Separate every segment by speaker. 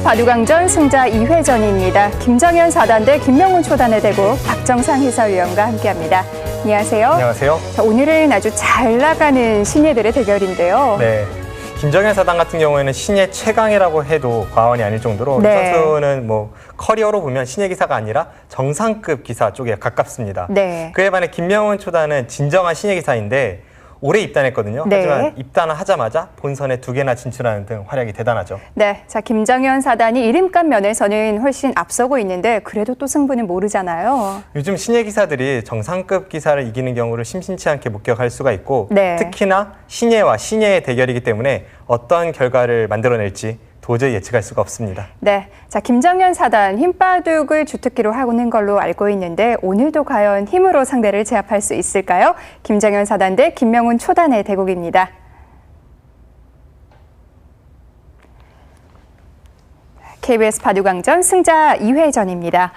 Speaker 1: KBS 바둑왕전 승자 2회전입니다. 김정현 4단 대 김명훈 초단의 대국 박정상 해설위원과 함께합니다. 안녕하세요.
Speaker 2: 안녕하세요.
Speaker 1: 자, 오늘은 아주 잘 나가는 신예들의 대결인데요.
Speaker 2: 네. 김정현 4단 같은 경우에는 신예 최강이라고 해도 과언이 아닐 정도로
Speaker 1: 네.
Speaker 2: 이 선수는 뭐 커리어로 보면 신예 기사가 아니라 정상급 기사 쪽에 가깝습니다.
Speaker 1: 네.
Speaker 2: 그에 반해 김명훈 초단은 진정한 신예 기사인데 올해 입단했거든요.
Speaker 1: 네.
Speaker 2: 하지만 입단을 하자마자 본선에 2개나 진출하는 등 활약이 대단하죠.
Speaker 1: 네, 자 김정현 4단이 이름값 면에서는 훨씬 앞서고 있는데 그래도 또 승부는 모르잖아요.
Speaker 2: 요즘 신예 기사들이 정상급 기사를 이기는 경우를 심심치 않게 목격할 수가 있고
Speaker 1: 네.
Speaker 2: 특히나 신예와 신예의 대결이기 때문에 어떤 결과를 만들어낼지 도저히 예측할 수가 없습니다.
Speaker 1: 네, 자 김정현 4단 힘바둑을 주특기로 하고는 걸로 알고 있는데 오늘도 과연 힘으로 상대를 제압할 수 있을까요? 김정현 4단 대 김명훈 초단의 대국입니다. KBS 바둑왕전 승자 2회전입니다.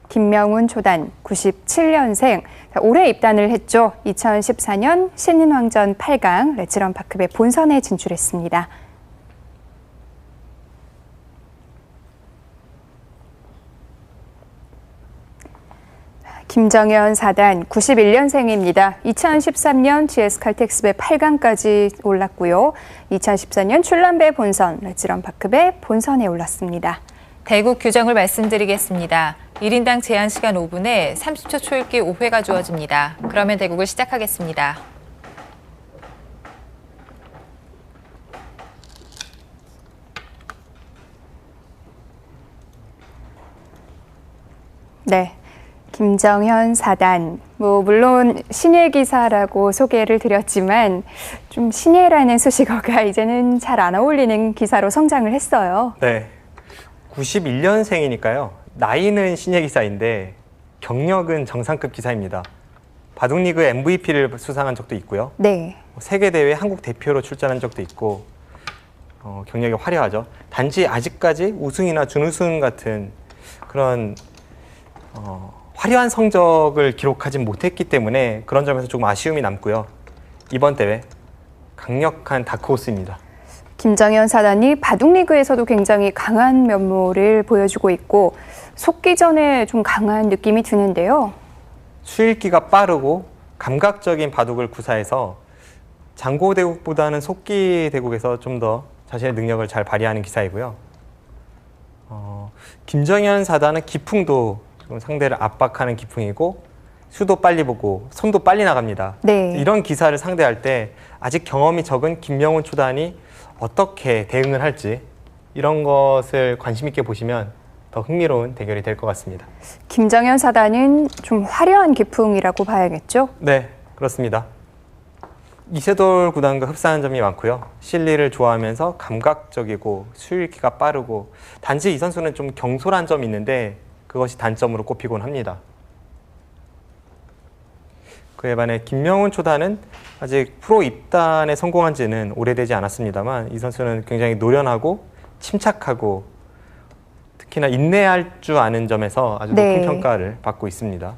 Speaker 1: 김명훈 초단 97년생, 올해 입단을 했죠. 2014년 신인왕전 8강 레츠런 파크배 본선에 진출했습니다. 김정현 4단 91년생입니다. 2013년 GS 칼텍스배 8강까지 올랐고요. 2014년 출란배 본선, 레츠런 파크배 본선에 올랐습니다.
Speaker 3: 대국 규정을 말씀드리겠습니다. 1인당 제한 시간 5분에 30초 초읽기 5회가 주어집니다. 그러면 대국을 시작하겠습니다.
Speaker 1: 네, 김정현 4단. 물론 신예 기사라고 소개를 드렸지만 좀 신예라는 수식어가 이제는 잘 안 어울리는 기사로 성장을 했어요.
Speaker 2: 네, 91년생이니까요. 나이는 신예 기사인데 경력은 정상급 기사입니다. 바둑리그 MVP를 수상한 적도 있고요.
Speaker 1: 네.
Speaker 2: 세계대회 한국 대표로 출전한 적도 있고 경력이 화려하죠. 단지 아직까지 우승이나 준우승 같은 그런 화려한 성적을 기록하진 못했기 때문에 그런 점에서 조금 아쉬움이 남고요. 이번 대회 강력한 다크호스입니다.
Speaker 1: 김정현 4단이 바둑리그에서도 굉장히 강한 면모를 보여주고 있고 속기 전에 좀 강한 느낌이 드는데요.
Speaker 2: 수읽기가 빠르고 감각적인 바둑을 구사해서 장고 대국보다는 속기 대국에서 좀 더 자신의 능력을 잘 발휘하는 기사이고요. 김정현 4단은 기풍도 좀 상대를 압박하는 기풍이고 수도 빨리 보고 손도 빨리 나갑니다.
Speaker 1: 네.
Speaker 2: 이런 기사를 상대할 때 아직 경험이 적은 김명훈 초단이 어떻게 대응을 할지 이런 것을 관심 있게 보시면 더 흥미로운 대결이 될 것 같습니다.
Speaker 1: 김정현 4단은 좀 화려한 기풍이라고 봐야겠죠?
Speaker 2: 네, 그렇습니다. 이세돌 구단과 흡사한 점이 많고요. 실리를 좋아하면서 감각적이고 수읽기가 빠르고 단지 이 선수는 좀 경솔한 점이 있는데 그것이 단점으로 꼽히곤 합니다. 그에 반해 김명훈 초단은 아직 프로 입단에 성공한 지는 오래되지 않았습니다만 이 선수는 굉장히 노련하고 침착하고 특히나 인내할 줄 아는 점에서 아주 높은 평가를 받고 있습니다.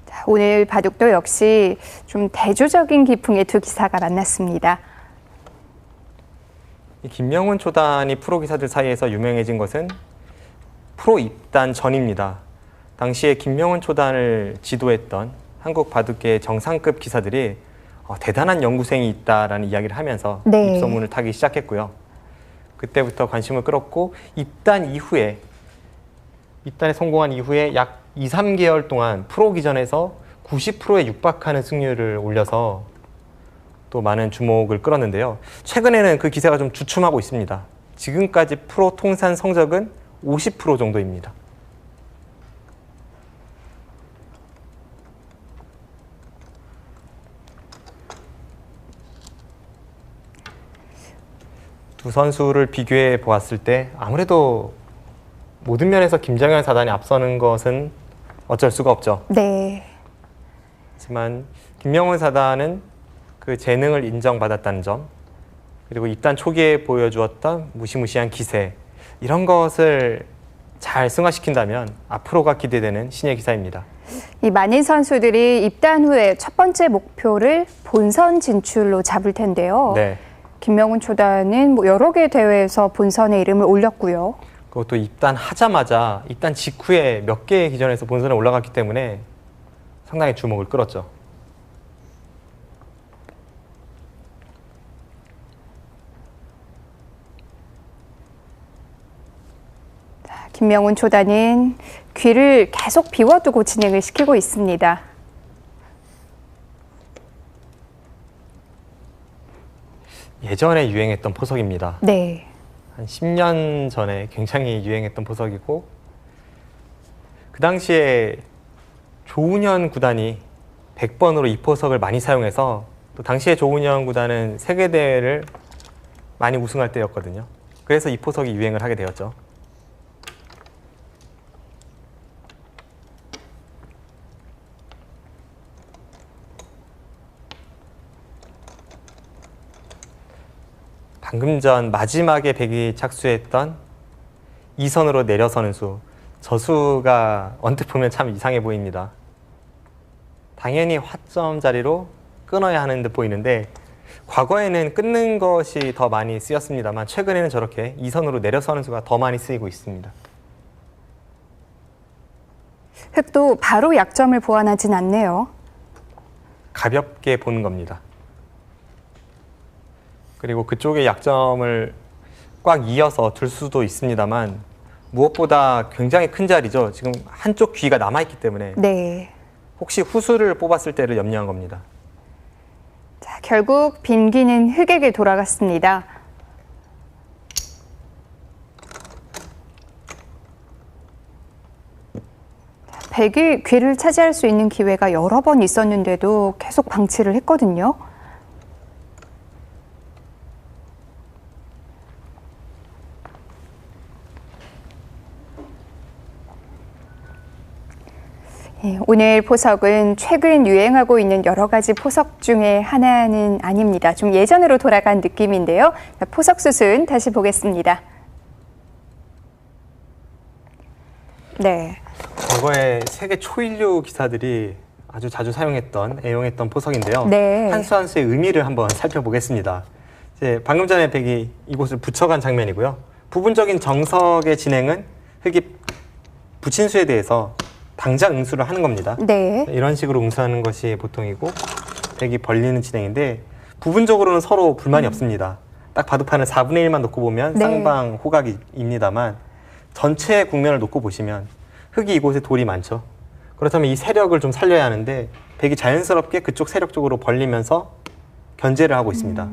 Speaker 1: 자, 오늘 바둑도 역시 좀 대조적인 기풍의 두 기사가 만났습니다.
Speaker 2: 이 김명훈 초단이 프로 기사들 사이에서 유명해진 것은 프로 입단 전입니다. 당시에 김명훈 초단을 지도했던 한국 바둑계의 정상급 기사들이 대단한 연구생이 있다라는 이야기를 하면서 입소문을 타기 시작했고요. 그때부터 관심을 끌었고 입단에 성공한 이후에 약 2, 3개월 동안 프로 기전에서 90%에 육박하는 승률을 올려서 또 많은 주목을 끌었는데요. 최근에는 그 기세가 좀 주춤하고 있습니다. 지금까지 프로 통산 성적은 50% 정도입니다. 두 선수를 비교해 보았을 때 아무래도 모든 면에서 김정현 4단이 앞서는 것은 어쩔 수가 없죠.
Speaker 1: 네.
Speaker 2: 하지만 김명훈 4단은 그 재능을 인정받았다는 점, 그리고 입단 초기에 보여주었던 무시무시한 기세, 이런 것을 잘 승화시킨다면 앞으로가 기대되는 신예 기사입니다.
Speaker 1: 이 많은 선수들이 입단 후에 첫 번째 목표를 본선 진출로 잡을 텐데요.
Speaker 2: 네.
Speaker 1: 김명훈 초단은 뭐 여러 개 대회에서 본선에 이름을 올렸고요.
Speaker 2: 그것도 입단하자마자 입단 직후에 몇 개의 기전에서 본선에 올라갔기 때문에 상당히 주목을 끌었죠.
Speaker 1: 김명훈 초단은 귀를 계속 비워두고 진행을 시키고 있습니다.
Speaker 2: 예전에 유행했던 포석입니다.
Speaker 1: 네.
Speaker 2: 한 10년 전에 굉장히 유행했던 포석이고 그 당시에 조훈현 구단이 100번으로 이 포석을 많이 사용해서 또 당시에 조훈현 구단은 세계대회를 많이 우승할 때였거든요. 그래서 이 포석이 유행을 하게 되었죠. 방금 전 마지막에 백이 착수했던 2선으로 내려서는 수, 저 수가 언뜻 보면 참 이상해 보입니다. 당연히 화점 자리로 끊어야 하는 듯 보이는데 과거에는 끊는 것이 더 많이 쓰였습니다만 최근에는 저렇게 2선으로 내려서는 수가 더 많이 쓰이고 있습니다.
Speaker 1: 흑도 바로 약점을 보완하진 않네요.
Speaker 2: 가볍게 보는 겁니다. 그리고 그쪽의 약점을 꽉 이어서 둘 수도 있습니다만 무엇보다 굉장히 큰 자리죠. 지금 한쪽 귀가 남아있기 때문에
Speaker 1: 네.
Speaker 2: 혹시 후수를 뽑았을 때를 염려한 겁니다.
Speaker 1: 자, 결국 빈 귀는 흑에게 돌아갔습니다. 백이 귀를 차지할 수 있는 기회가 여러 번 있었는데도 계속 방치를 했거든요. 오늘 포석은 최근 유행하고 있는 여러 가지 포석 중에 하나는 아닙니다. 좀 예전으로 돌아간 느낌인데요. 포석 수순 다시 보겠습니다. 네.
Speaker 2: 과거에 세계 초일류 기사들이 아주 자주 사용했던, 애용했던 포석인데요.
Speaker 1: 네.
Speaker 2: 한 수 한 수의 의미를 한번 살펴보겠습니다. 이제 방금 전에 백이 이곳을 붙여간 장면이고요. 부분적인 정석의 진행은 흑이 붙인 수에 대해서 당장 응수를 하는 겁니다.
Speaker 1: 네.
Speaker 2: 이런 식으로 응수하는 것이 보통이고 백이 벌리는 진행인데 부분적으로는 서로 불만이 없습니다. 딱 바둑판을 4분의 1만 놓고 보면
Speaker 1: 네.
Speaker 2: 쌍방 호각입니다만 전체 국면을 놓고 보시면 흑이 이곳에 돌이 많죠. 그렇다면 이 세력을 좀 살려야 하는데 백이 자연스럽게 그쪽 세력 쪽으로 벌리면서 견제를 하고 있습니다.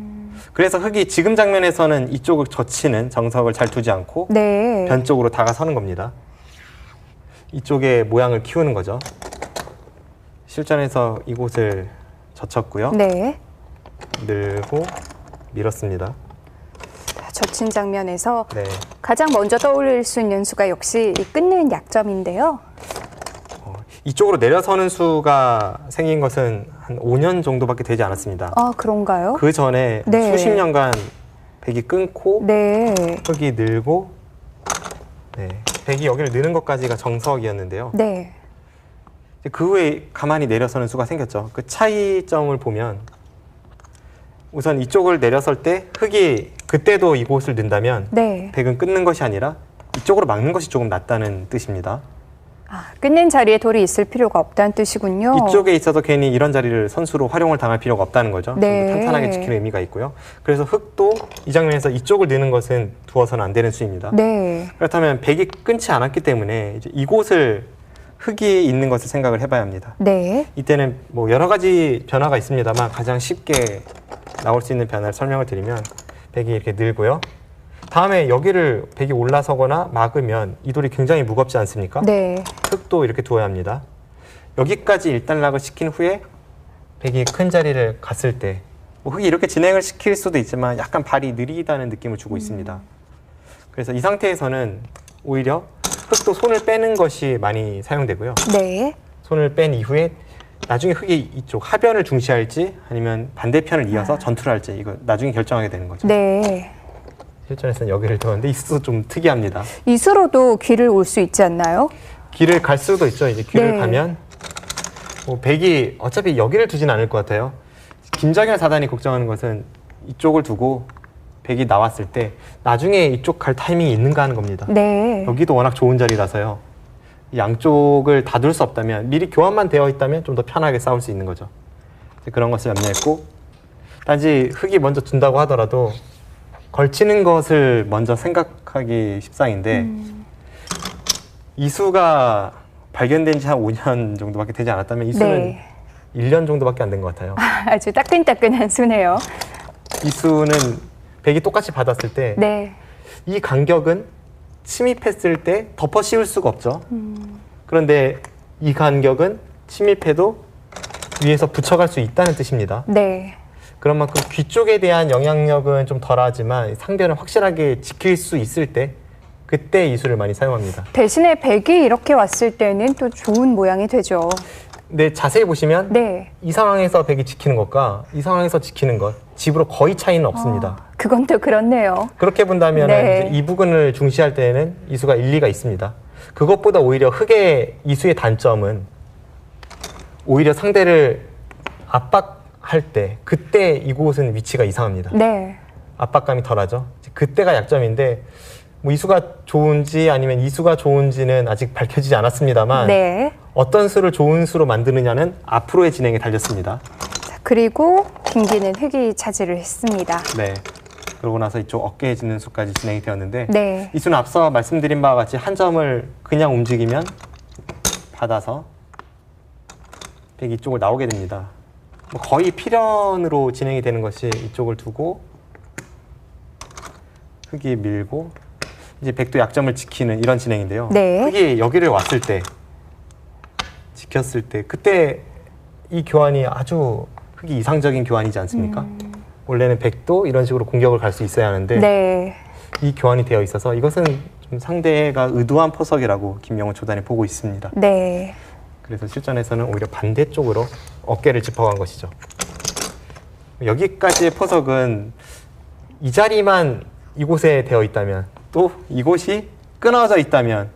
Speaker 2: 그래서 흑이 지금 장면에서는 이쪽을 젖히는 정석을 잘 두지 않고
Speaker 1: 네.
Speaker 2: 변 쪽으로 다가서는 겁니다. 이쪽의 모양을 키우는 거죠. 실전에서 이곳을 젖혔고요.
Speaker 1: 네.
Speaker 2: 늘고 밀었습니다.
Speaker 1: 젖힌 장면에서
Speaker 2: 네.
Speaker 1: 가장 먼저 떠올릴 수 있는 수가 역시 이 끊는 약점인데요.
Speaker 2: 이쪽으로 내려서는 수가 생긴 것은 한 5년 정도밖에 되지 않았습니다.
Speaker 1: 아, 그런가요?
Speaker 2: 그 전에
Speaker 1: 네.
Speaker 2: 수십 년간 백이 끊고
Speaker 1: 네.
Speaker 2: 흑이 늘고 네. 백이 여기를 느는 것까지가 정석이었는데요.
Speaker 1: 네.
Speaker 2: 그 후에 가만히 내려서는 수가 생겼죠. 그 차이점을 보면 우선 이쪽을 내려설 때 흑이 그때도 이곳을 는다면
Speaker 1: 네.
Speaker 2: 백은 끊는 것이 아니라 이쪽으로 막는 것이 조금 낫다는 뜻입니다.
Speaker 1: 아, 끊는 자리에 돌이 있을 필요가 없다는 뜻이군요.
Speaker 2: 이쪽에 있어서 괜히 이런 자리를 선수로 활용을 당할 필요가 없다는 거죠.
Speaker 1: 네.
Speaker 2: 좀 더 탄탄하게 지키는 의미가 있고요. 그래서 흑도 이 장면에서 이쪽을 느는 것은 두어서는 안 되는 수입니다.
Speaker 1: 네.
Speaker 2: 그렇다면 백이 끊지 않았기 때문에 이제 이곳을 흑이 있는 것을 생각을 해봐야 합니다.
Speaker 1: 네.
Speaker 2: 이때는 뭐 여러 가지 변화가 있습니다만 가장 쉽게 나올 수 있는 변화를 설명을 드리면 백이 이렇게 늘고요. 다음에 여기를 백이 올라서거나 막으면 이 돌이 굉장히 무겁지 않습니까?
Speaker 1: 네.
Speaker 2: 흑도 이렇게 두어야 합니다. 여기까지 일단락을 시킨 후에 백이 큰 자리를 갔을 때 뭐 흑이 이렇게 진행을 시킬 수도 있지만 약간 발이 느리다는 느낌을 주고 있습니다. 그래서 이 상태에서는 오히려 흑도 손을 빼는 것이 많이 사용되고요.
Speaker 1: 네.
Speaker 2: 손을 뺀 이후에 나중에 흑이 이쪽 하변을 중시할지 아니면 반대편을 이어서 전투를 할지 이거 나중에 결정하게 되는 거죠.
Speaker 1: 네.
Speaker 2: 실전에서는 여기를 두었는데 이 수도 좀 특이합니다.
Speaker 1: 이 수로도 귀를 올 수 있지 않나요?
Speaker 2: 길을 갈 수도 있죠. 이제 길을
Speaker 1: 네.
Speaker 2: 가면 뭐 백이 어차피 여기를 두진 않을 것 같아요. 김정현 사단이 걱정하는 것은 이쪽을 두고 백이 나왔을 때 나중에 이쪽 갈 타이밍이 있는가 하는 겁니다.
Speaker 1: 네.
Speaker 2: 여기도 워낙 좋은 자리라서요. 양쪽을 다 둘 수 없다면 미리 교환만 되어 있다면 좀 더 편하게 싸울 수 있는 거죠. 그런 것을 염려했고 단지 흙이 먼저 둔다고 하더라도 걸치는 것을 먼저 생각하기 십상인데 이수가 발견된 지 한 5년 정도밖에 되지 않았다면 이수는
Speaker 1: 네.
Speaker 2: 1년 정도밖에 안 된 것 같아요.
Speaker 1: 아주 따끈따끈한 수네요.
Speaker 2: 이수는 백이 똑같이 받았을 때 이
Speaker 1: 네.
Speaker 2: 간격은 침입했을 때 덮어 씌울 수가 없죠. 그런데 이 간격은 침입해도 위에서 붙여갈 수 있다는 뜻입니다.
Speaker 1: 네.
Speaker 2: 그런 만큼 귀 쪽에 대한 영향력은 좀 덜하지만 상대를 확실하게 지킬 수 있을 때 그때 이수를 많이 사용합니다.
Speaker 1: 대신에 백이 이렇게 왔을 때는 또 좋은 모양이 되죠.
Speaker 2: 근데 자세히 보시면
Speaker 1: 네.
Speaker 2: 이 상황에서 백이 지키는 것과 이 상황에서 지키는 것 집으로 거의 차이는 없습니다.
Speaker 1: 그건 또 그렇네요.
Speaker 2: 그렇게 본다면
Speaker 1: 네.
Speaker 2: 이 부분을 중시할 때에는 이수가 일리가 있습니다. 그것보다 오히려 흙의 이수의 단점은 오히려 상대를 압박할 때 그때 이곳은 위치가 이상합니다.
Speaker 1: 네.
Speaker 2: 압박감이 덜하죠. 그때가 약점인데 뭐 이수가 좋은지 아니면 이수가 좋은지는 아직 밝혀지지 않았습니다만
Speaker 1: 네.
Speaker 2: 어떤 수를 좋은 수로 만드느냐는 앞으로의 진행에 달렸습니다.
Speaker 1: 자, 그리고 김기는 흙이 차지를 했습니다.
Speaker 2: 네. 그러고 나서 이쪽 어깨에 짚는 수까지 진행이 되었는데
Speaker 1: 네.
Speaker 2: 이 수는 앞서 말씀드린 바와 같이 한 점을 그냥 움직이면 받아서 백이 이쪽을 나오게 됩니다. 뭐 거의 필연으로 진행이 되는 것이 이쪽을 두고 흙이 밀고 이제 백도 약점을 지키는 이런 진행인데요.
Speaker 1: 네.
Speaker 2: 흙이 여기를 왔을 때 지켰을 때 그때 이 교환이 아주 흙이 이상적인 교환이지 않습니까? 원래는 백도 이런 식으로 공격을 갈 수 있어야 하는데
Speaker 1: 네.
Speaker 2: 이 교환이 되어 있어서 이것은 좀 상대가 의도한 포석이라고 김명훈 초단이 보고 있습니다.
Speaker 1: 네.
Speaker 2: 그래서 실전에서는 오히려 반대쪽으로 어깨를 짚어간 것이죠. 여기까지의 포석은 이 자리만 이곳에 되어 있다면 또 이곳이 끊어져 있다면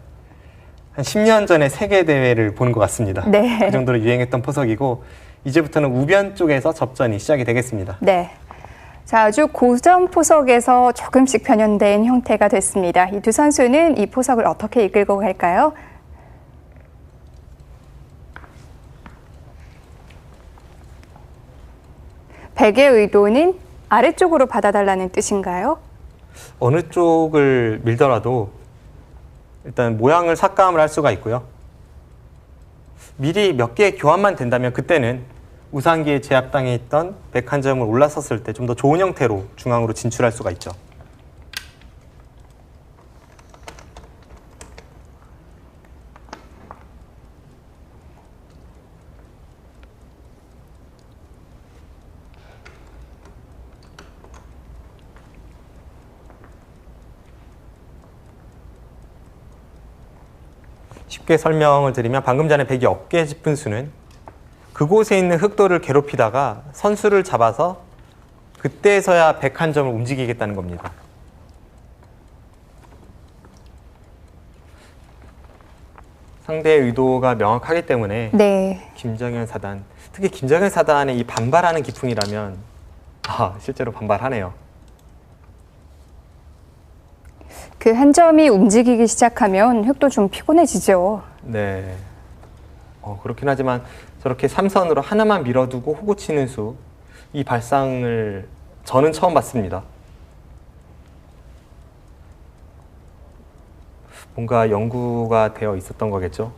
Speaker 2: 한 10년 전에 세계대회를 본 것 같습니다.
Speaker 1: 네.
Speaker 2: 그 정도로 유행했던 포석이고 이제부터는 우변 쪽에서 접전이 시작이 되겠습니다.
Speaker 1: 네. 자, 아주 고전 포석에서 조금씩 변형된 형태가 됐습니다. 이 두 선수는 이 포석을 어떻게 이끌고 갈까요? 백의 의도는 아래쪽으로 받아달라는 뜻인가요?
Speaker 2: 어느 쪽을 밀더라도 일단 모양을 삭감을 할 수가 있고요. 미리 몇 개의 교환만 된다면 그때는 우상기에 제압당해 있던 백 한 점을 올라섰을 때 좀 더 좋은 형태로 중앙으로 진출할 수가 있죠. 쉽게 설명을 드리면 방금 전에 백이 어깨에 짚은 수는 그곳에 있는 흑도를 괴롭히다가 선수를 잡아서 그때서야 백 한 점을 움직이겠다는 겁니다. 상대의 의도가 명확하기 때문에
Speaker 1: 네.
Speaker 2: 김정현 사단, 특히 김정현 사단의 이 반발하는 기풍이라면 실제로 반발하네요.
Speaker 1: 그 한 점이 움직이기 시작하면 흙도 좀 피곤해지죠.
Speaker 2: 네. 그렇긴 하지만 저렇게 삼선으로 하나만 밀어두고 호구 치는 수, 이 발상을 저는 처음 봤습니다. 뭔가 연구가 되어 있었던 거겠죠.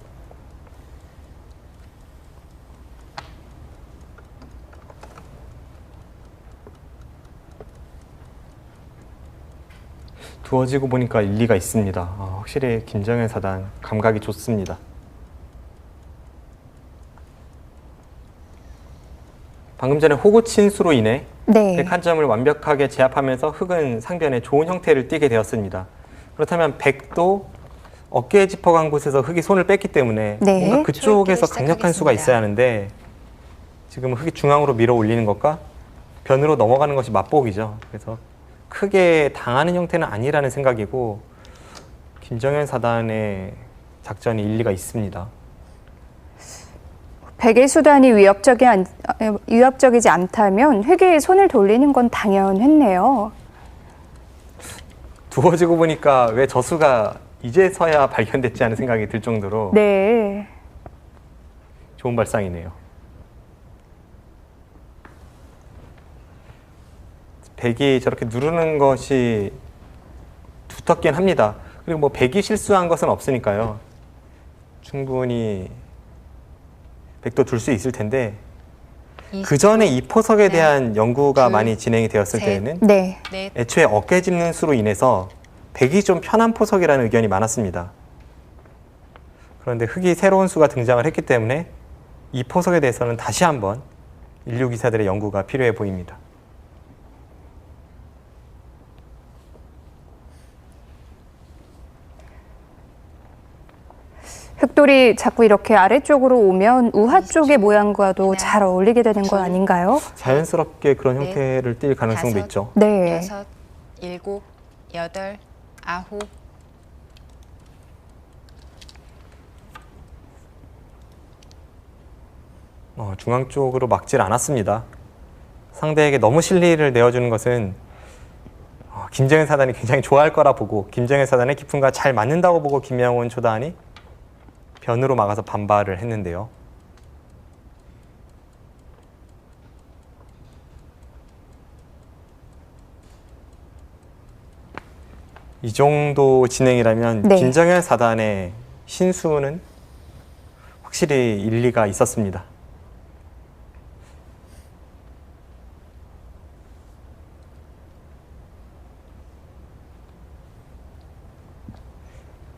Speaker 2: 두어지고 보니까 일리가 있습니다. 확실히 김정현 사단 감각이 좋습니다. 방금 전에 호구 친수로 인해
Speaker 1: 네.
Speaker 2: 백 한 점을 완벽하게 제압하면서 흙은 상변에 좋은 형태를 띠게 되었습니다. 그렇다면 백도 어깨에 짚어간 곳에서 흙이 손을 뺐기 때문에
Speaker 1: 네.
Speaker 2: 뭔가 그쪽에서
Speaker 3: 초읽기를
Speaker 2: 강력한 수가
Speaker 3: 시작하겠습니다.
Speaker 2: 있어야 하는데 지금 흙이 중앙으로 밀어 올리는 것과 변으로 넘어가는 것이 맞복이죠. 그래서 크게 당하는 형태는 아니라는 생각이고 김정현 사단의 작전이 일리가 있습니다.
Speaker 1: 백의 수단이 위협적이지 않다면 흙이 손을 돌리는 건 당연했네요.
Speaker 2: 두어지고 보니까 왜 저수가 이제서야 발견됐지 하는 생각이 들 정도로
Speaker 1: 네.
Speaker 2: 좋은 발상이네요. 백이 저렇게 누르는 것이 두텁긴 합니다. 그리고 뭐 백이 실수한 것은 없으니까요. 충분히 백도 둘 수 있을 텐데 그 전에 이 포석에 대한 연구가
Speaker 3: 둘,
Speaker 2: 많이 진행이 되었을
Speaker 3: 셋.
Speaker 2: 때에는
Speaker 1: 네.
Speaker 3: 넷,
Speaker 2: 애초에 어깨 짚는 수로 인해서 백이 좀 편한 포석이라는 의견이 많았습니다. 그런데 흙이 새로운 수가 등장을 했기 때문에 이 포석에 대해서는 다시 한번 인류 기사들의 연구가 필요해 보입니다.
Speaker 1: 흙돌이 자꾸 이렇게 아래쪽으로 오면 우하 쪽의 모양과도
Speaker 3: 하나,
Speaker 1: 잘 어울리게 되는 건
Speaker 3: 둘,
Speaker 1: 아닌가요?
Speaker 2: 자연스럽게 그런
Speaker 3: 넷,
Speaker 2: 형태를 띌 가능성도
Speaker 3: 다섯.
Speaker 2: 있죠.
Speaker 1: 네.
Speaker 3: 여섯, 일곱, 여덟, 아홉,
Speaker 2: 중앙 쪽으로 막질 않았습니다. 상대에게 너무 실리를 내어주는 것은 김정현 사단이 굉장히 좋아할 거라 보고 김정현 사단의 기풍과 잘 맞는다고 보고 김영훈 초단이 변으로 막아서 반발을 했는데요. 이 정도 진행이라면
Speaker 1: 네.
Speaker 2: 김정현 사단의 신수는 확실히 일리가 있었습니다.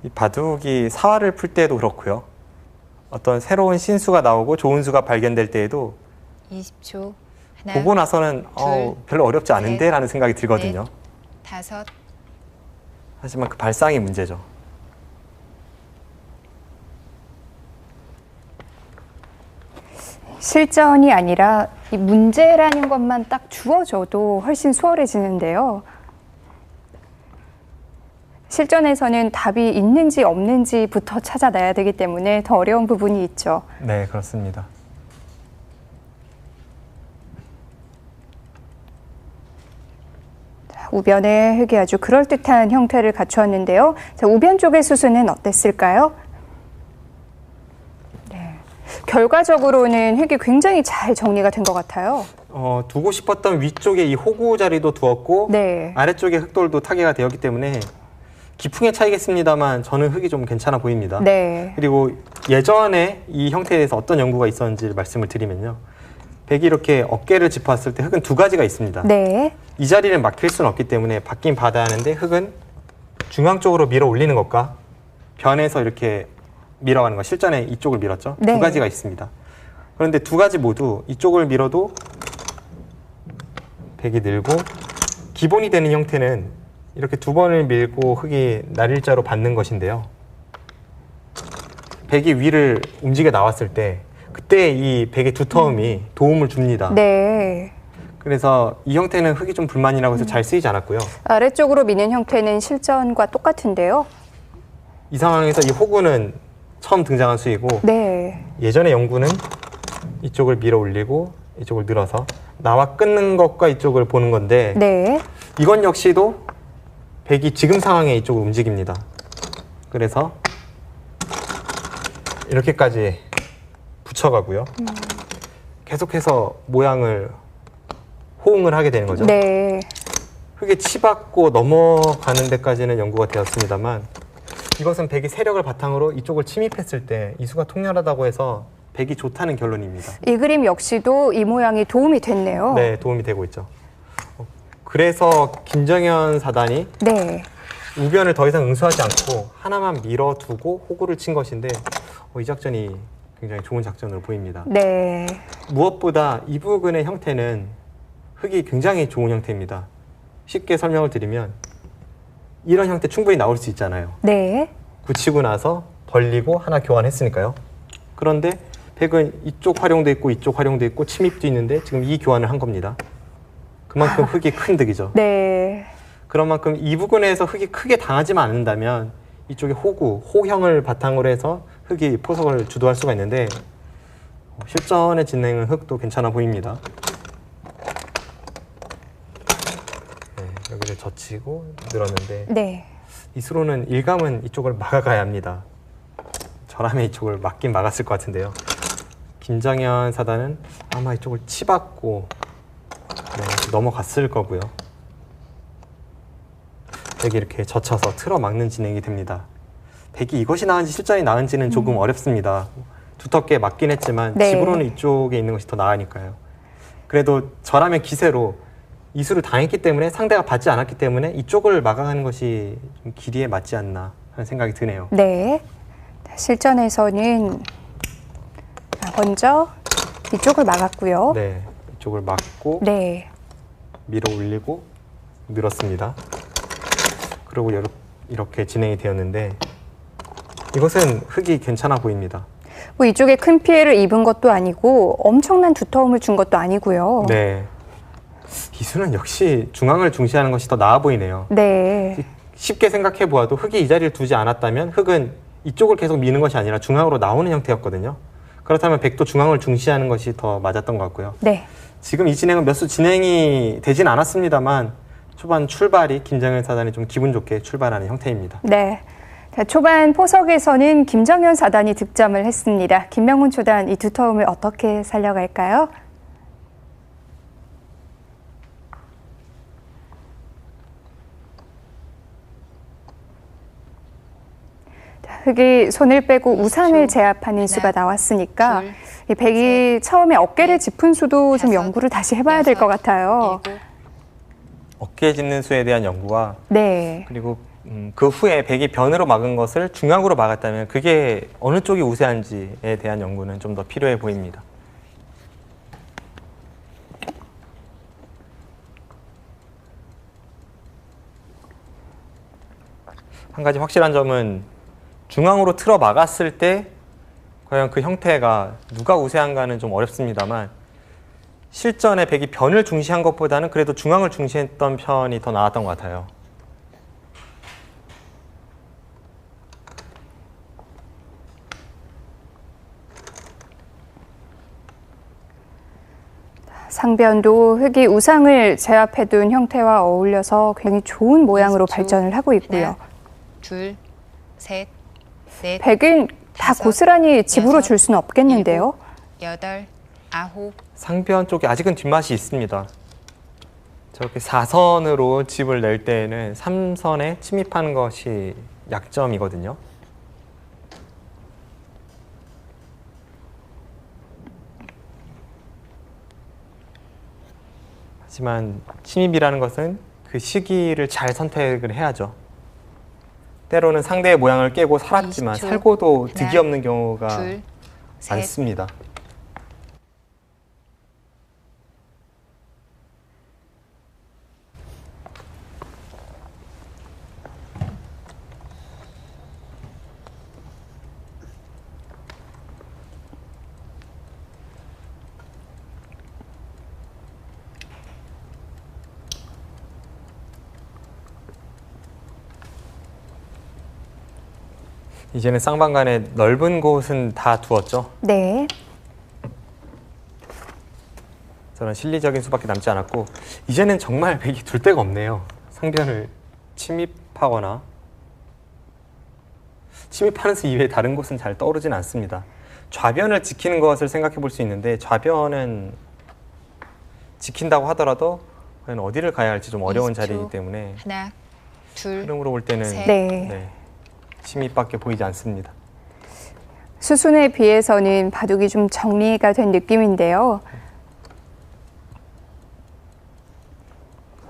Speaker 2: 이 바둑이 사활을 풀 때도 그렇고요. 어떤 새로운 신수가 나오고 좋은 수가 발견될 때에도
Speaker 3: 20초. 하나,
Speaker 2: 보고 나서는 별로 어렵지 않은데
Speaker 3: 셋,
Speaker 2: 라는 생각이 들거든요.
Speaker 3: 다섯,
Speaker 2: 하지만 그 발상이 문제죠.
Speaker 1: 실전이 아니라 이 문제라는 것만 딱 주어져도 훨씬 수월해지는데요. 실전에서는 답이 있는지 없는지부터 찾아내야 되기 때문에 더 어려운 부분이 있죠.
Speaker 2: 네, 그렇습니다.
Speaker 1: 우변의 흙이 아주 그럴듯한 형태를 갖추었는데요. 자, 우변 쪽의 수순은 어땠을까요? 네. 결과적으로는 흙이 굉장히 잘 정리가 된 것 같아요.
Speaker 2: 두고 싶었던 위쪽에 이 호구 자리도 두었고
Speaker 1: 네.
Speaker 2: 아래쪽에 흙돌도 타개가 되었기 때문에 기풍의 차이겠습니다만 저는 흙이 좀 괜찮아 보입니다.
Speaker 1: 네.
Speaker 2: 그리고 예전에 이 형태에 대해서 어떤 연구가 있었는지 말씀을 드리면요. 백이 이렇게 어깨를 짚었을 때 흙은 두 가지가 있습니다.
Speaker 1: 네.
Speaker 2: 이 자리를 막힐 수는 없기 때문에 받긴 받아야 하는데 흙은 중앙 쪽으로 밀어 올리는 것과 변에서 이렇게 밀어가는 것, 실전에 이쪽을 밀었죠.
Speaker 1: 네.
Speaker 2: 두 가지가 있습니다. 그런데 두 가지 모두 이쪽을 밀어도 백이 늘고 기본이 되는 형태는 이렇게 두 번을 밀고 흙이 날일자로 받는 것인데요. 백이 위를 움직여 나왔을 때 그때 이 백의 두터움이 도움을 줍니다.
Speaker 1: 네.
Speaker 2: 그래서 이 형태는 흙이 좀 불만이라고 해서 잘 쓰이지 않았고요.
Speaker 1: 아래쪽으로 미는 형태는 실전과 똑같은데요.
Speaker 2: 이 상황에서 이 호구는 처음 등장한 수이고
Speaker 1: 네.
Speaker 2: 예전의 연구는 이쪽을 밀어 올리고 이쪽을 늘어서 나와 끊는 것과 이쪽을 보는 건데
Speaker 1: 네.
Speaker 2: 이건 역시도 백이 지금 상황에 이쪽을 움직입니다. 그래서 이렇게까지 붙여가고요. 계속해서 모양을 호응을 하게 되는 거죠.
Speaker 1: 네.
Speaker 2: 흙에 치받고 넘어가는 데까지는 연구가 되었습니다만 이것은 백이 세력을 바탕으로 이쪽을 침입했을 때 이수가 통렬하다고 해서 백이 좋다는 결론입니다.
Speaker 1: 이 그림 역시도 이 모양이 도움이 됐네요.
Speaker 2: 네, 도움이 되고 있죠. 그래서 김정현 사단이
Speaker 1: 네.
Speaker 2: 우변을 더 이상 응수하지 않고 하나만 밀어두고 호구를 친 것인데 이 작전이 굉장히 좋은 작전으로 보입니다.
Speaker 1: 네.
Speaker 2: 무엇보다 이 부근의 형태는 흙이 굉장히 좋은 형태입니다. 쉽게 설명을 드리면 이런 형태 충분히 나올 수 있잖아요.
Speaker 1: 네.
Speaker 2: 굳히고 나서 벌리고 하나 교환했으니까요. 그런데 백은 이쪽 활용도 있고 이쪽 활용도 있고 침입도 있는데 지금 이 교환을 한 겁니다. 그만큼 흙이 큰 득이죠.
Speaker 1: 네.
Speaker 2: 그런 만큼 이 부근에서 흙이 크게 당하지만 않는다면 이쪽에 호구, 호형을 바탕으로 해서 흙이 포석을 주도할 수가 있는데 실전의 진행은 흑도 괜찮아 보입니다. 네, 여기를 젖히고 늘었는데
Speaker 1: 네.
Speaker 2: 이수로는 일감은 이쪽을 막아가야 합니다. 저라면 이쪽을 막긴 막았을 것 같은데요. 김정현 사단은 아마 이쪽을 치받고 넘어갔을 거고요. 백이 이렇게 젖혀서 틀어 막는 진행이 됩니다. 백이 이것이 나은지 실전이 나은지는 조금 어렵습니다. 두텁게 맞긴 했지만
Speaker 1: 네.
Speaker 2: 집으로는 이쪽에 있는 것이 더 나으니까요. 그래도 저라면 기세로 이수를 당했기 때문에 상대가 받지 않았기 때문에 이쪽을 막아가는 것이 좀 길이에 맞지 않나 하는 생각이 드네요.
Speaker 1: 네. 실전에서는 먼저 이쪽을 막았고요.
Speaker 2: 네, 이쪽을 막고
Speaker 1: 네.
Speaker 2: 밀어 올리고 늘었습니다. 그리고 이렇게 진행이 되었는데 이것은 흑이 괜찮아 보입니다.
Speaker 1: 뭐 이쪽에 큰 피해를 입은 것도 아니고 엄청난 두터움을 준 것도 아니고요.
Speaker 2: 네, 이수는 역시 중앙을 중시하는 것이 더 나아 보이네요.
Speaker 1: 네.
Speaker 2: 쉽게 생각해 보아도 흑이 이 자리를 두지 않았다면 흑은 이쪽을 계속 미는 것이 아니라 중앙으로 나오는 형태였거든요. 그렇다면 백도 중앙을 중시하는 것이 더 맞았던 것 같고요.
Speaker 1: 네.
Speaker 2: 지금 이 진행은 몇 수 진행이 되진 않았습니다만 초반 출발이 김정현 사단이 좀 기분 좋게 출발하는 형태입니다.
Speaker 1: 네. 자, 초반 포석에서는 김정현 사단이 득점을 했습니다. 김명훈 초단 이 두터움을 어떻게 살려갈까요? 흑이 손을 빼고 우상을 제압하는 수가 나왔으니까
Speaker 3: 둘,
Speaker 1: 이 백이 처음에 어깨를 짚은 수도 좀
Speaker 3: 다섯,
Speaker 1: 연구를 다시 해봐야 될 것 같아요.
Speaker 3: 일곱,
Speaker 2: 어깨에 짚는 수에 대한 연구와
Speaker 1: 네.
Speaker 2: 그리고 그 후에 백이 변으로 막은 것을 중앙으로 막았다면 그게 어느 쪽이 우세한지에 대한 연구는 좀 더 필요해 보입니다. 한 가지 확실한 점은 중앙으로 틀어 막았을 때 과연 그 형태가 누가 우세한가는 좀 어렵습니다만 실전에 백이 변을 중시한 것보다는 그래도 중앙을 중시했던 편이 더 나았던 것 같아요.
Speaker 1: 상변도 흑이 우상을 제압해둔 형태와 어울려서 굉장히 좋은 모양으로
Speaker 3: 20초.
Speaker 1: 발전을 하고 있고요.
Speaker 3: 하나, 둘, 셋, 넷,
Speaker 1: 백은 다
Speaker 3: 다섯,
Speaker 1: 고스란히 집으로
Speaker 3: 여섯,
Speaker 1: 줄 수는 없겠는데요.
Speaker 3: 여덟, 아홉,
Speaker 2: 상변 쪽에 아직은 뒷맛이 있습니다. 저렇게 4선으로 집을 낼 때에는 3선에 침입하는 것이 약점이거든요. 하지만 침입이라는 것은 그 시기를 잘 선택을 해야죠. 때로는 상대의 모양을 깨고 살았지만
Speaker 3: 20초.
Speaker 2: 살고도 득이
Speaker 3: 하나,
Speaker 2: 없는 경우가
Speaker 3: 둘, 셋,
Speaker 2: 많습니다. 이제는 쌍방간에 넓은 곳은 다 두었죠.
Speaker 1: 네.
Speaker 2: 저는 실리적인 수밖에 남지 않았고 이제는 정말 백이 둘 데가 없네요. 상변을 침입하거나 침입하는 수 이외에 다른 곳은 잘 떠오르진 않습니다. 좌변을 지키는 것을 생각해 볼 수 있는데 좌변은 지킨다고 하더라도 과연 어디를 가야 할지 좀 어려운
Speaker 3: 20초.
Speaker 2: 자리이기 때문에
Speaker 3: 하나, 둘,
Speaker 2: 흐름으로 볼 때는
Speaker 3: 셋.
Speaker 1: 네.
Speaker 2: 침입밖에 보이지 않습니다.
Speaker 1: 수순에 비해서는 바둑이 좀 정리가 된 느낌인데요.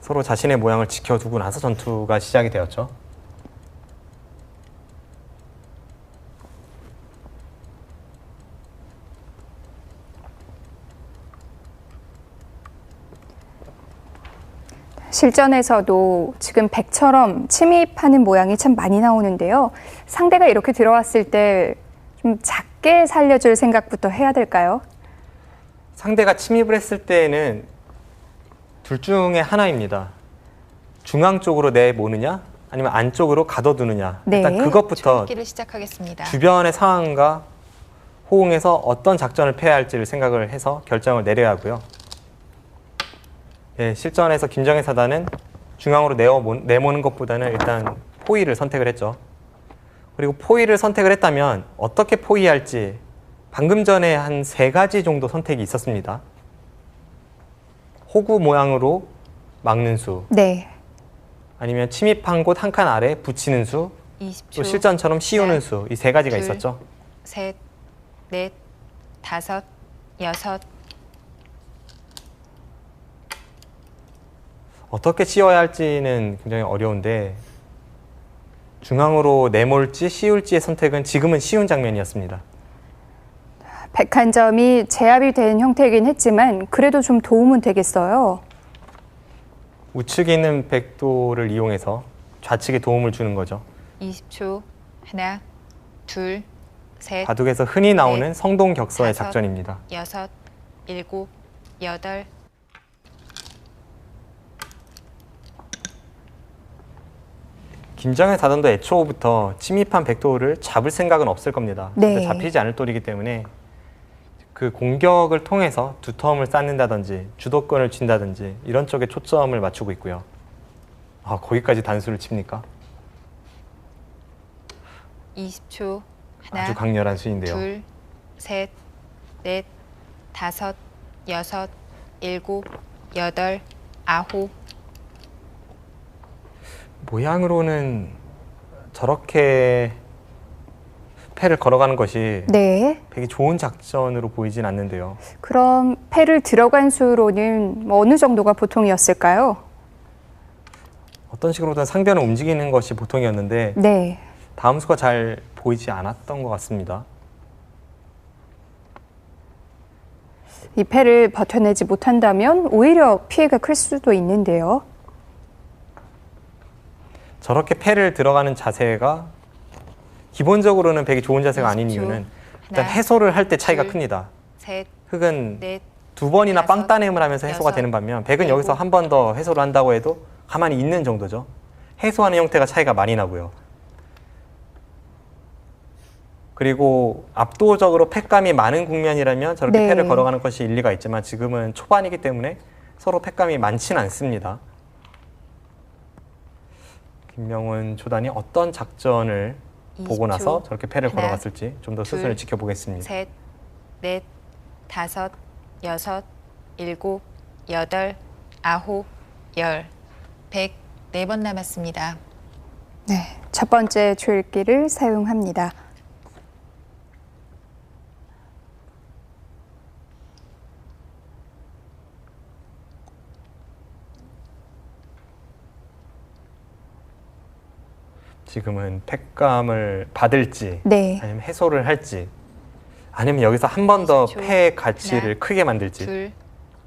Speaker 2: 서로 자신의 모양을 지켜두고 나서 전투가 시작이 되었죠.
Speaker 1: 실전에서도 지금 백처럼 침입하는 모양이 참 많이 나오는데요. 상대가 이렇게 들어왔을 때 좀 작게 살려줄 생각부터 해야 될까요?
Speaker 2: 상대가 침입을 했을 때에는 둘 중에 하나입니다. 중앙 쪽으로 내모느냐 아니면 안쪽으로 가둬두느냐.
Speaker 1: 네.
Speaker 2: 일단 그것부터
Speaker 3: 초기를 시작하겠습니다.
Speaker 2: 주변의 상황과 호응해서 어떤 작전을 펴야 할지를 생각을 해서 결정을 내려야 하고요. 예, 실전에서 김정일 사단은 중앙으로 내모는 것보다는 일단 포위를 선택을 했죠. 그리고 포위를 선택을 했다면 어떻게 포위할지 방금 전에 한 3가지 정도 선택이 있었습니다. 호구 모양으로 막는 수,
Speaker 1: 네.
Speaker 2: 아니면 침입한 곳 한 칸 아래 붙이는 수,
Speaker 3: 20초.
Speaker 2: 또 실전처럼 씌우는
Speaker 3: 네.
Speaker 2: 수, 이 3가지가
Speaker 3: 둘.
Speaker 2: 있었죠.
Speaker 3: 셋, 넷, 다섯, 여섯.
Speaker 2: 어떻게 씌워야 할지는 굉장히 어려운데 중앙으로 내몰지 씌울지의 선택은 지금은 쉬운 장면이었습니다.
Speaker 1: 101점이 제압이 된 형태이긴 했지만 그래도 좀 도움은 되겠어요.
Speaker 2: 우측에 있는 백도를 이용해서 좌측에 도움을 주는 거죠.
Speaker 3: 20초. 하나, 둘, 셋,
Speaker 2: 바둑에서 흔히 나오는
Speaker 3: 넷,
Speaker 2: 성동격서의
Speaker 3: 다섯,
Speaker 2: 작전입니다.
Speaker 3: 여섯, 일곱, 여덟.
Speaker 2: 김정일 사단도 애초부터 침입한 백도를 잡을 생각은 없을 겁니다.
Speaker 1: 네.
Speaker 2: 잡히지 않을 돌이기 때문에 그 공격을 통해서 두터움을 쌓는다든지 주도권을 쥔다든지 이런 쪽에 초점을 맞추고 있고요. 아, 거기까지 단수를 칩니까?
Speaker 3: 20초. 하나,
Speaker 2: 아주 강렬한 수인데요.
Speaker 3: 둘, 셋, 넷, 다섯, 여섯, 일곱, 여덟, 아홉.
Speaker 2: 모양으로는 저렇게 패를 걸어가는 것이
Speaker 1: 네.
Speaker 2: 되게 좋은 작전으로 보이진 않는데요.
Speaker 1: 그럼 패를 들어간 수로는 뭐 어느 정도가 보통이었을까요?
Speaker 2: 어떤 식으로든 상대는 움직이는 것이 보통이었는데
Speaker 1: 네.
Speaker 2: 다음 수가 잘 보이지 않았던 것 같습니다.
Speaker 1: 이 패를 버텨내지 못한다면 오히려 피해가 클 수도 있는데요.
Speaker 2: 저렇게 패를 들어가는 자세가 기본적으로는 되게 좋은 자세가 아닌
Speaker 3: 20초.
Speaker 2: 이유는 일단
Speaker 3: 하나,
Speaker 2: 해소를 할 때 차이가
Speaker 3: 둘,
Speaker 2: 큽니다.
Speaker 3: 셋,
Speaker 2: 흑은
Speaker 3: 넷,
Speaker 2: 2번이나
Speaker 3: 다섯,
Speaker 2: 빵 따냄을 하면서 해소가
Speaker 3: 여섯,
Speaker 2: 되는 반면 백은
Speaker 3: 일곱.
Speaker 2: 여기서 한 번 더 해소를 한다고 해도 가만히 있는 정도죠. 해소하는 형태가 차이가 많이 나고요. 그리고 압도적으로 패감이 많은 국면이라면 저렇게
Speaker 1: 네.
Speaker 2: 패를 걸어가는 것이 일리가 있지만 지금은 초반이기 때문에 서로 패감이 많지는 않습니다. 김명훈 초단이 어떤 작전을 보고
Speaker 3: 20초.
Speaker 2: 나서 저렇게 패를
Speaker 3: 하나,
Speaker 2: 걸어갔을지 좀 더 수순을
Speaker 3: 둘,
Speaker 2: 지켜보겠습니다.
Speaker 3: 셋, 넷, 다섯, 여섯, 일곱, 여덟, 아홉, 열. 104번 남았습니다.
Speaker 1: 네. 첫 번째 조일기를 사용합니다.
Speaker 2: 지금은 패감을 받을지
Speaker 1: 네.
Speaker 2: 아니면 해소를 할지 아니면 여기서 한 번 더
Speaker 3: 20초.
Speaker 2: 패의 가치를
Speaker 3: 하나,
Speaker 2: 크게 만들지
Speaker 3: 둘,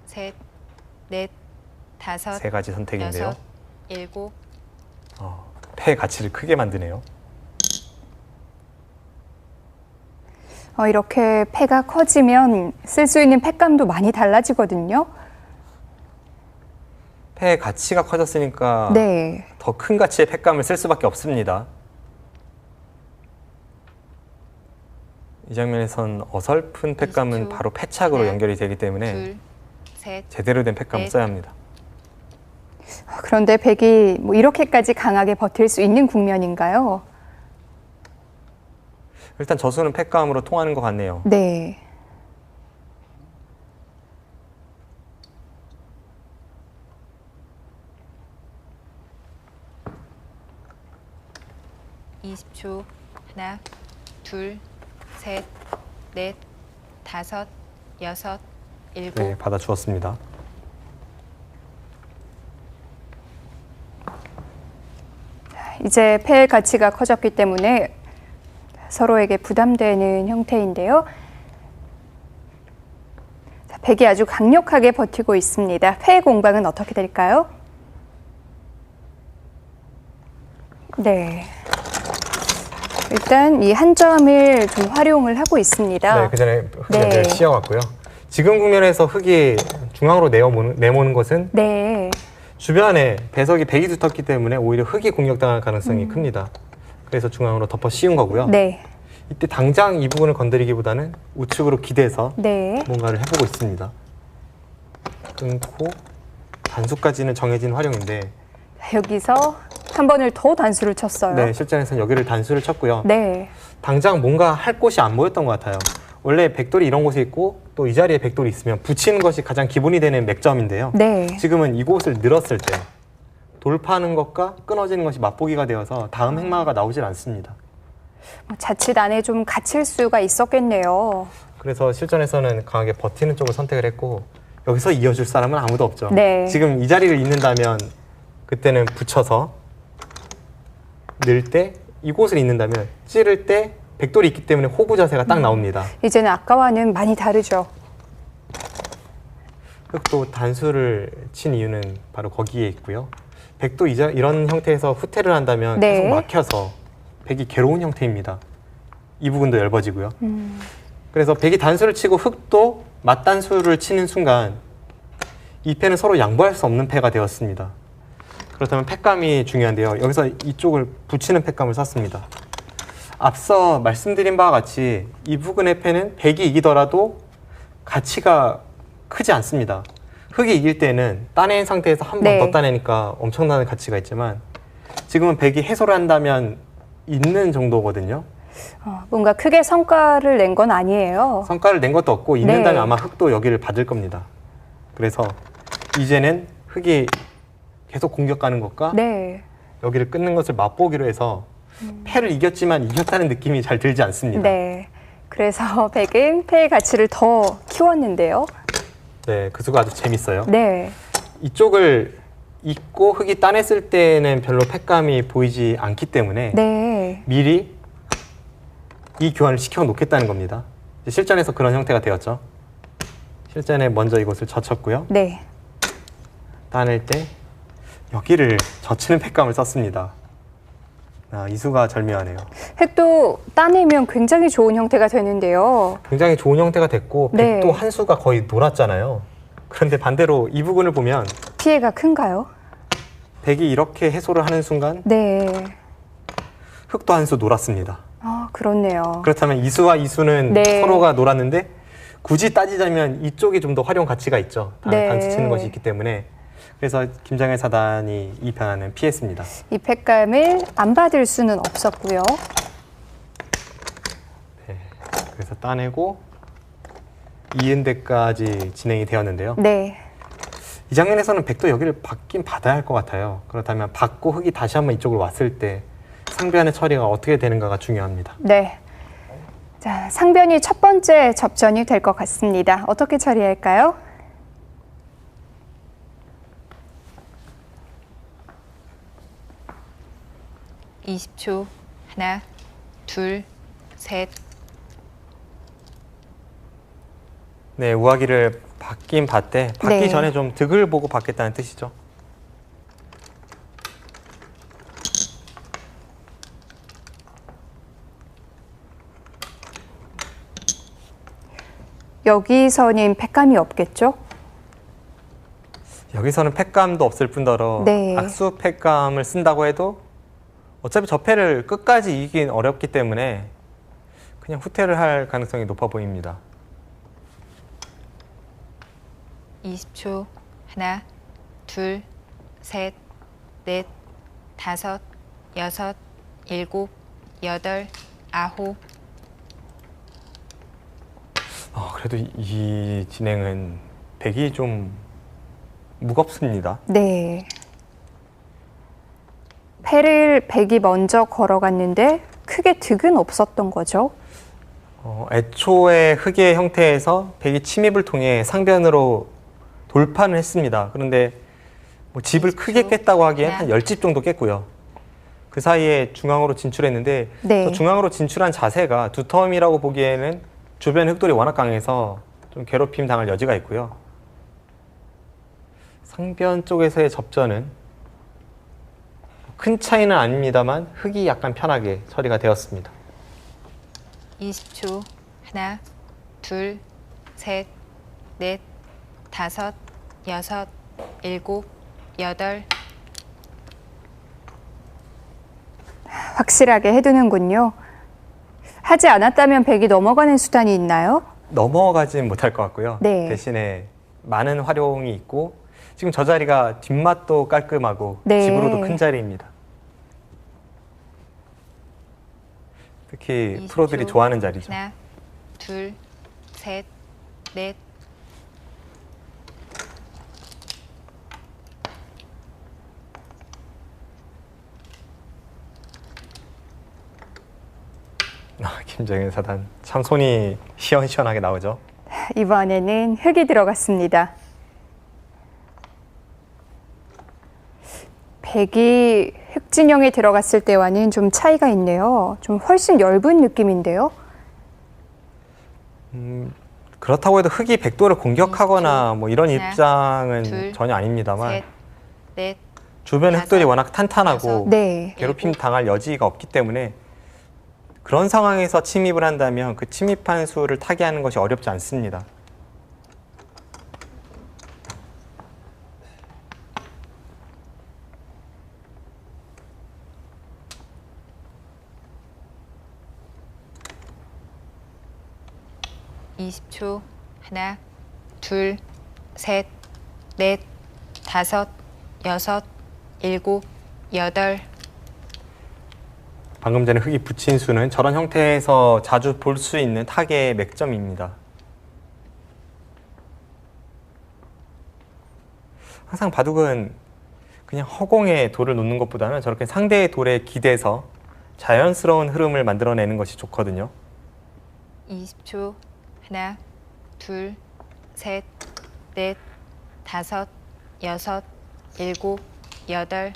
Speaker 3: 셋, 넷, 다섯,
Speaker 2: 3가지 선택인데요.
Speaker 3: 여섯, 일곱.
Speaker 2: 패의 가치를 크게 만드네요.
Speaker 1: 이렇게 패가 커지면 쓸 수 있는 패감도 많이 달라지거든요.
Speaker 2: 패의 가치가 커졌으니까
Speaker 1: 네.
Speaker 2: 더 큰 가치의 패감을 쓸 수밖에 없습니다. 이 장면에선 어설픈 패감은
Speaker 3: 20초.
Speaker 2: 바로 패착으로
Speaker 3: 하나,
Speaker 2: 연결이 되기 때문에
Speaker 3: 둘, 셋,
Speaker 2: 제대로 된 패감을
Speaker 3: 넷.
Speaker 2: 써야 합니다.
Speaker 1: 그런데 백이 뭐 이렇게까지 강하게 버틸 수 있는 국면인가요?
Speaker 2: 일단 저수는 패감으로 통하는 것 같네요.
Speaker 1: 네.
Speaker 3: (20초) 하나, 둘, 셋, 넷, 다섯, 여섯, 일곱.
Speaker 2: 네, 받아주었습니다.
Speaker 1: 이제 패의 가치가 커졌기 때문에 서로에게 부담되는 형태인데요. 자, 백이 아주 강력하게 버티고 있습니다. 패의 공방은 어떻게 될까요? 네. 일단 이 한 점을 좀 활용을 하고 있습니다.
Speaker 2: 네, 그 전에 흑이
Speaker 1: 네.
Speaker 2: 씌워왔고요. 지금 국면에서 흑이 중앙으로 내모는 것은
Speaker 1: 네.
Speaker 2: 주변에 배석이 백이 두텁기 때문에 오히려 흑이 공격당할 가능성이 큽니다. 그래서 중앙으로 덮어 씌운 거고요.
Speaker 1: 네.
Speaker 2: 이때 당장 이 부분을 건드리기보다는 우측으로 기대서
Speaker 1: 네.
Speaker 2: 뭔가를 해보고 있습니다. 끊고 단수까지는 정해진 활용인데
Speaker 1: 여기서 한 번을 더 단수를 쳤어요.
Speaker 2: 네, 실전에서는 여기를 단수를 쳤고요.
Speaker 1: 네.
Speaker 2: 당장 뭔가 할 곳이 안 보였던 것 같아요. 원래 백돌이 이런 곳에 있고 또 이 자리에 백돌이 있으면 붙이는 것이 가장 기본이 되는 맥점인데요.
Speaker 1: 네.
Speaker 2: 지금은 이곳을 늘었을 때 돌파하는 것과 끊어지는 것이 맛보기가 되어서 다음 행마가 나오질 않습니다.
Speaker 1: 자칫 안에 좀 갇힐 수가 있었겠네요.
Speaker 2: 그래서 실전에서는 강하게 버티는 쪽을 선택을 했고 여기서 이어줄 사람은 아무도 없죠.
Speaker 1: 네.
Speaker 2: 지금 이 자리를 잇는다면 그때는 붙여서 늘 때 이곳을 잇는다면 찌를 때 백돌이 있기 때문에 호구 자세가 딱 나옵니다.
Speaker 1: 이제는 아까와는 많이 다르죠.
Speaker 2: 흑도 단수를 친 이유는 바로 거기에 있고요. 백도 이런 형태에서 후퇴를 한다면
Speaker 1: 네.
Speaker 2: 계속 막혀서 백이 괴로운 형태입니다. 이 부분도 얇아지고요. 그래서 백이 단수를 치고 흑도 맞단수를 치는 순간 이 패는 서로 양보할 수 없는 패가 되었습니다. 그렇다면 패감이 중요한데요. 여기서 이쪽을 붙이는 패감을 썼습니다. 앞서 말씀드린 바와 같이 이 부근의 패는 백이 이기더라도 가치가 크지 않습니다. 흑이 이길 때는 따낸 상태에서 한 번
Speaker 1: 네.
Speaker 2: 더 따내니까 엄청난 가치가 있지만 지금은 백이 해소를 한다면 있는 정도거든요.
Speaker 1: 뭔가 크게 성과를 낸 건 아니에요.
Speaker 2: 성과를 낸 것도 없고 있는다면
Speaker 1: 네.
Speaker 2: 아마 흑도 여기를 받을 겁니다. 그래서 이제는 흑이 계속 공격하는 것과
Speaker 1: 네.
Speaker 2: 여기를 끊는 것을 맛보기로 해서 패를 이겼지만 이겼다는 느낌이 잘 들지 않습니다.
Speaker 1: 네. 그래서 백은 패의 가치를 더 키웠는데요.
Speaker 2: 네, 그 수가 아주 재밌어요.
Speaker 1: 네.
Speaker 2: 이쪽을 잇고 흑이 따냈을 때는 별로 패감이 보이지 않기 때문에
Speaker 1: 네.
Speaker 2: 미리 이 교환을 시켜 놓겠다는 겁니다. 실전에서 그런 형태가 되었죠. 실전에 먼저 이곳을 젖혔고요.
Speaker 1: 네.
Speaker 2: 따낼 때 여기를 젖히는 패감을 썼습니다. 이 수가 절묘하네요.
Speaker 1: 획도 따내면 굉장히 좋은 형태가 되는데요.
Speaker 2: 굉장히 좋은 형태가 됐고
Speaker 1: 네.
Speaker 2: 백도 한 수가 거의 놀았잖아요. 그런데 반대로 이 부분을 보면
Speaker 1: 피해가 큰가요?
Speaker 2: 백이 이렇게 해소를 하는 순간
Speaker 1: 네.
Speaker 2: 흑도 한 수 놀았습니다.
Speaker 1: 그렇네요.
Speaker 2: 그렇다면 이 수와 이 수는
Speaker 1: 네.
Speaker 2: 서로가 놀았는데 굳이 따지자면 이쪽이 좀 더 활용 가치가 있죠.
Speaker 1: 네.
Speaker 2: 단수 치는 것이 있기 때문에. 그래서 김장일 사단이 이 변화는 피했습니다.
Speaker 1: 이 패감을 안 받을 수는 없었고요.
Speaker 2: 네. 그래서 따내고 이은대까지 진행이 되었는데요.
Speaker 1: 네.
Speaker 2: 이 장면에서는 백도 여기를 받긴 받아야 할 것 같아요. 그렇다면 받고 흑이 다시 한번 이쪽으로 왔을 때 상변의 처리가 어떻게 되는가가 중요합니다.
Speaker 1: 네. 자, 상변이 첫 번째 접전이 될 것 같습니다. 어떻게 처리할까요?
Speaker 3: (20초) 하나, 둘, 셋.
Speaker 2: 네, 우아기를 받긴 받되 받기
Speaker 1: 네.
Speaker 2: 전에 좀 득을 보고 받겠다는 뜻이죠.
Speaker 1: 여기서는 패감이 없겠죠?
Speaker 2: 여기서는 패감도 없을 뿐더러
Speaker 1: 네.
Speaker 2: 악수 패감을 쓴다고 해도 어차피 저 패를 끝까지 이기긴 어렵기 때문에 그냥 후퇴를 할 가능성이 높아 보입니다.
Speaker 3: 20초. 하나, 둘, 셋, 넷, 다섯, 여섯, 일곱, 여덟, 아홉.
Speaker 2: 그래도 이 진행은 백이 좀 무겁습니다.
Speaker 1: 네. 패를 백이 먼저 걸어갔는데 크게 득은 없었던 거죠.
Speaker 2: 애초에 흑의 형태에서 백이 침입을 통해 상변으로 돌파는 했습니다. 그런데 뭐 집을 크게 깼다고 하기엔 한 10집 정도 깼고요. 그 사이에 중앙으로 진출했는데
Speaker 1: 네.
Speaker 2: 저 중앙으로 진출한 자세가 두텀이라고 보기에는 주변 흑돌이 워낙 강해서 좀 괴롭힘 당할 여지가 있고요. 상변 쪽에서의 접전은 큰 차이는 아닙니다만 흑이 약간 편하게 처리가 되었습니다.
Speaker 3: 20초. 하나, 둘, 셋, 넷, 다섯, 여섯, 일곱, 여덟.
Speaker 1: 확실하게 해두는군요. 하지 않았다면 백이 넘어가는 수단이 있나요?
Speaker 2: 넘어가진 못할 것 같고요.
Speaker 1: 네.
Speaker 2: 대신에 많은 활용이 있고 지금 저 자리가 뒷맛도 깔끔하고
Speaker 1: 네.
Speaker 2: 집으로도 큰 자리입니다. 특히
Speaker 3: 20초.
Speaker 2: 프로들이 좋아하는 자리죠.
Speaker 3: 하나, 둘, 셋, 넷.
Speaker 2: 김정현 사단 참 손이 시원시원하게 나오죠.
Speaker 1: 이번에는 흙이 들어갔습니다. 백이 흙 진영에 들어갔을 때와는 좀 차이가 있네요. 좀 훨씬 엷은 느낌인데요.
Speaker 2: 그렇다고 해도 흙이 백도를 공격하거나 뭐 이런
Speaker 3: 하나,
Speaker 2: 입장은
Speaker 3: 둘,
Speaker 2: 전혀 아닙니다만
Speaker 3: 셋, 넷.
Speaker 2: 주변
Speaker 3: 다섯,
Speaker 2: 흙들이 워낙 탄탄하고
Speaker 3: 여섯.
Speaker 1: 네.
Speaker 2: 괴롭힘 당할 여지가 없기 때문에 그런 상황에서 침입을 한다면 그 침입한 수를 타개하는 것이 어렵지 않습니다.
Speaker 3: 이십 초. 하나, 둘, 셋, 넷, 다섯, 여섯, 일곱, 여덟.
Speaker 2: 방금 전에 흙이 붙인 수는 저런 형태에서 자주 볼 수 있는 타개의 맥점입니다. 항상 바둑은 그냥 허공에 돌을 놓는 것보다는 저렇게 상대의 돌에 기대서 자연스러운 흐름을 만들어내는 것이 좋거든요.
Speaker 3: 20초. 하나, 둘, 셋, 넷, 다섯, 여섯, 일곱, 여덟.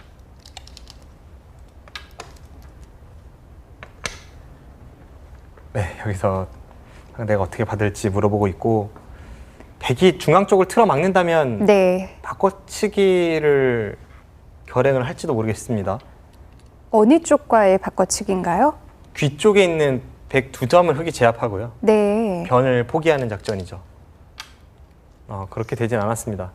Speaker 2: 네, 여기서 상대가 어떻게 받을지 물어보고 있고 백이 중앙 쪽을 틀어 막는다면
Speaker 1: 네.
Speaker 2: 바꿔치기를 결행을 할지도 모르겠습니다.
Speaker 1: 어느 쪽과의 바꿔치기인가요?
Speaker 2: 귀 쪽에 있는 백 두 점을 흙이 제압하고요.
Speaker 1: 네.
Speaker 2: 변을 포기하는 작전이죠. 그렇게 되진 않았습니다.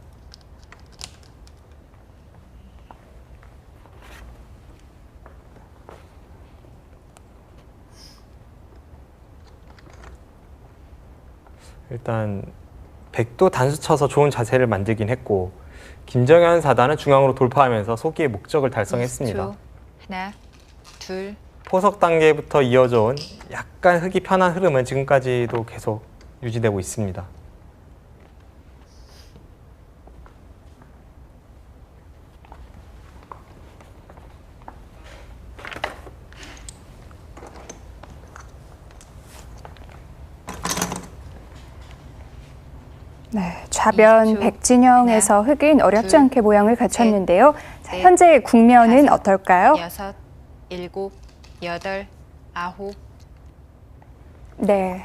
Speaker 2: 일단 백도 단수 쳐서 좋은 자세를 만들긴 했고 김정현 사단은 중앙으로 돌파하면서 소기의 목적을 달성했습니다.
Speaker 3: 20초. 하나, 둘,
Speaker 2: 포석 단계부터 이어져 온 약간 흙이 편한 흐름은 지금까지도 계속 유지되고 있습니다.
Speaker 1: 네, 좌변
Speaker 3: 20초.
Speaker 1: 백진영에서 흙은 어렵지
Speaker 3: 둘,
Speaker 1: 않게 모양을 갖췄는데요. 자,
Speaker 3: 넷,
Speaker 1: 현재 국면은
Speaker 3: 다섯,
Speaker 1: 어떨까요?
Speaker 3: 여섯, 일곱, 여덟, 아홉.
Speaker 1: 네,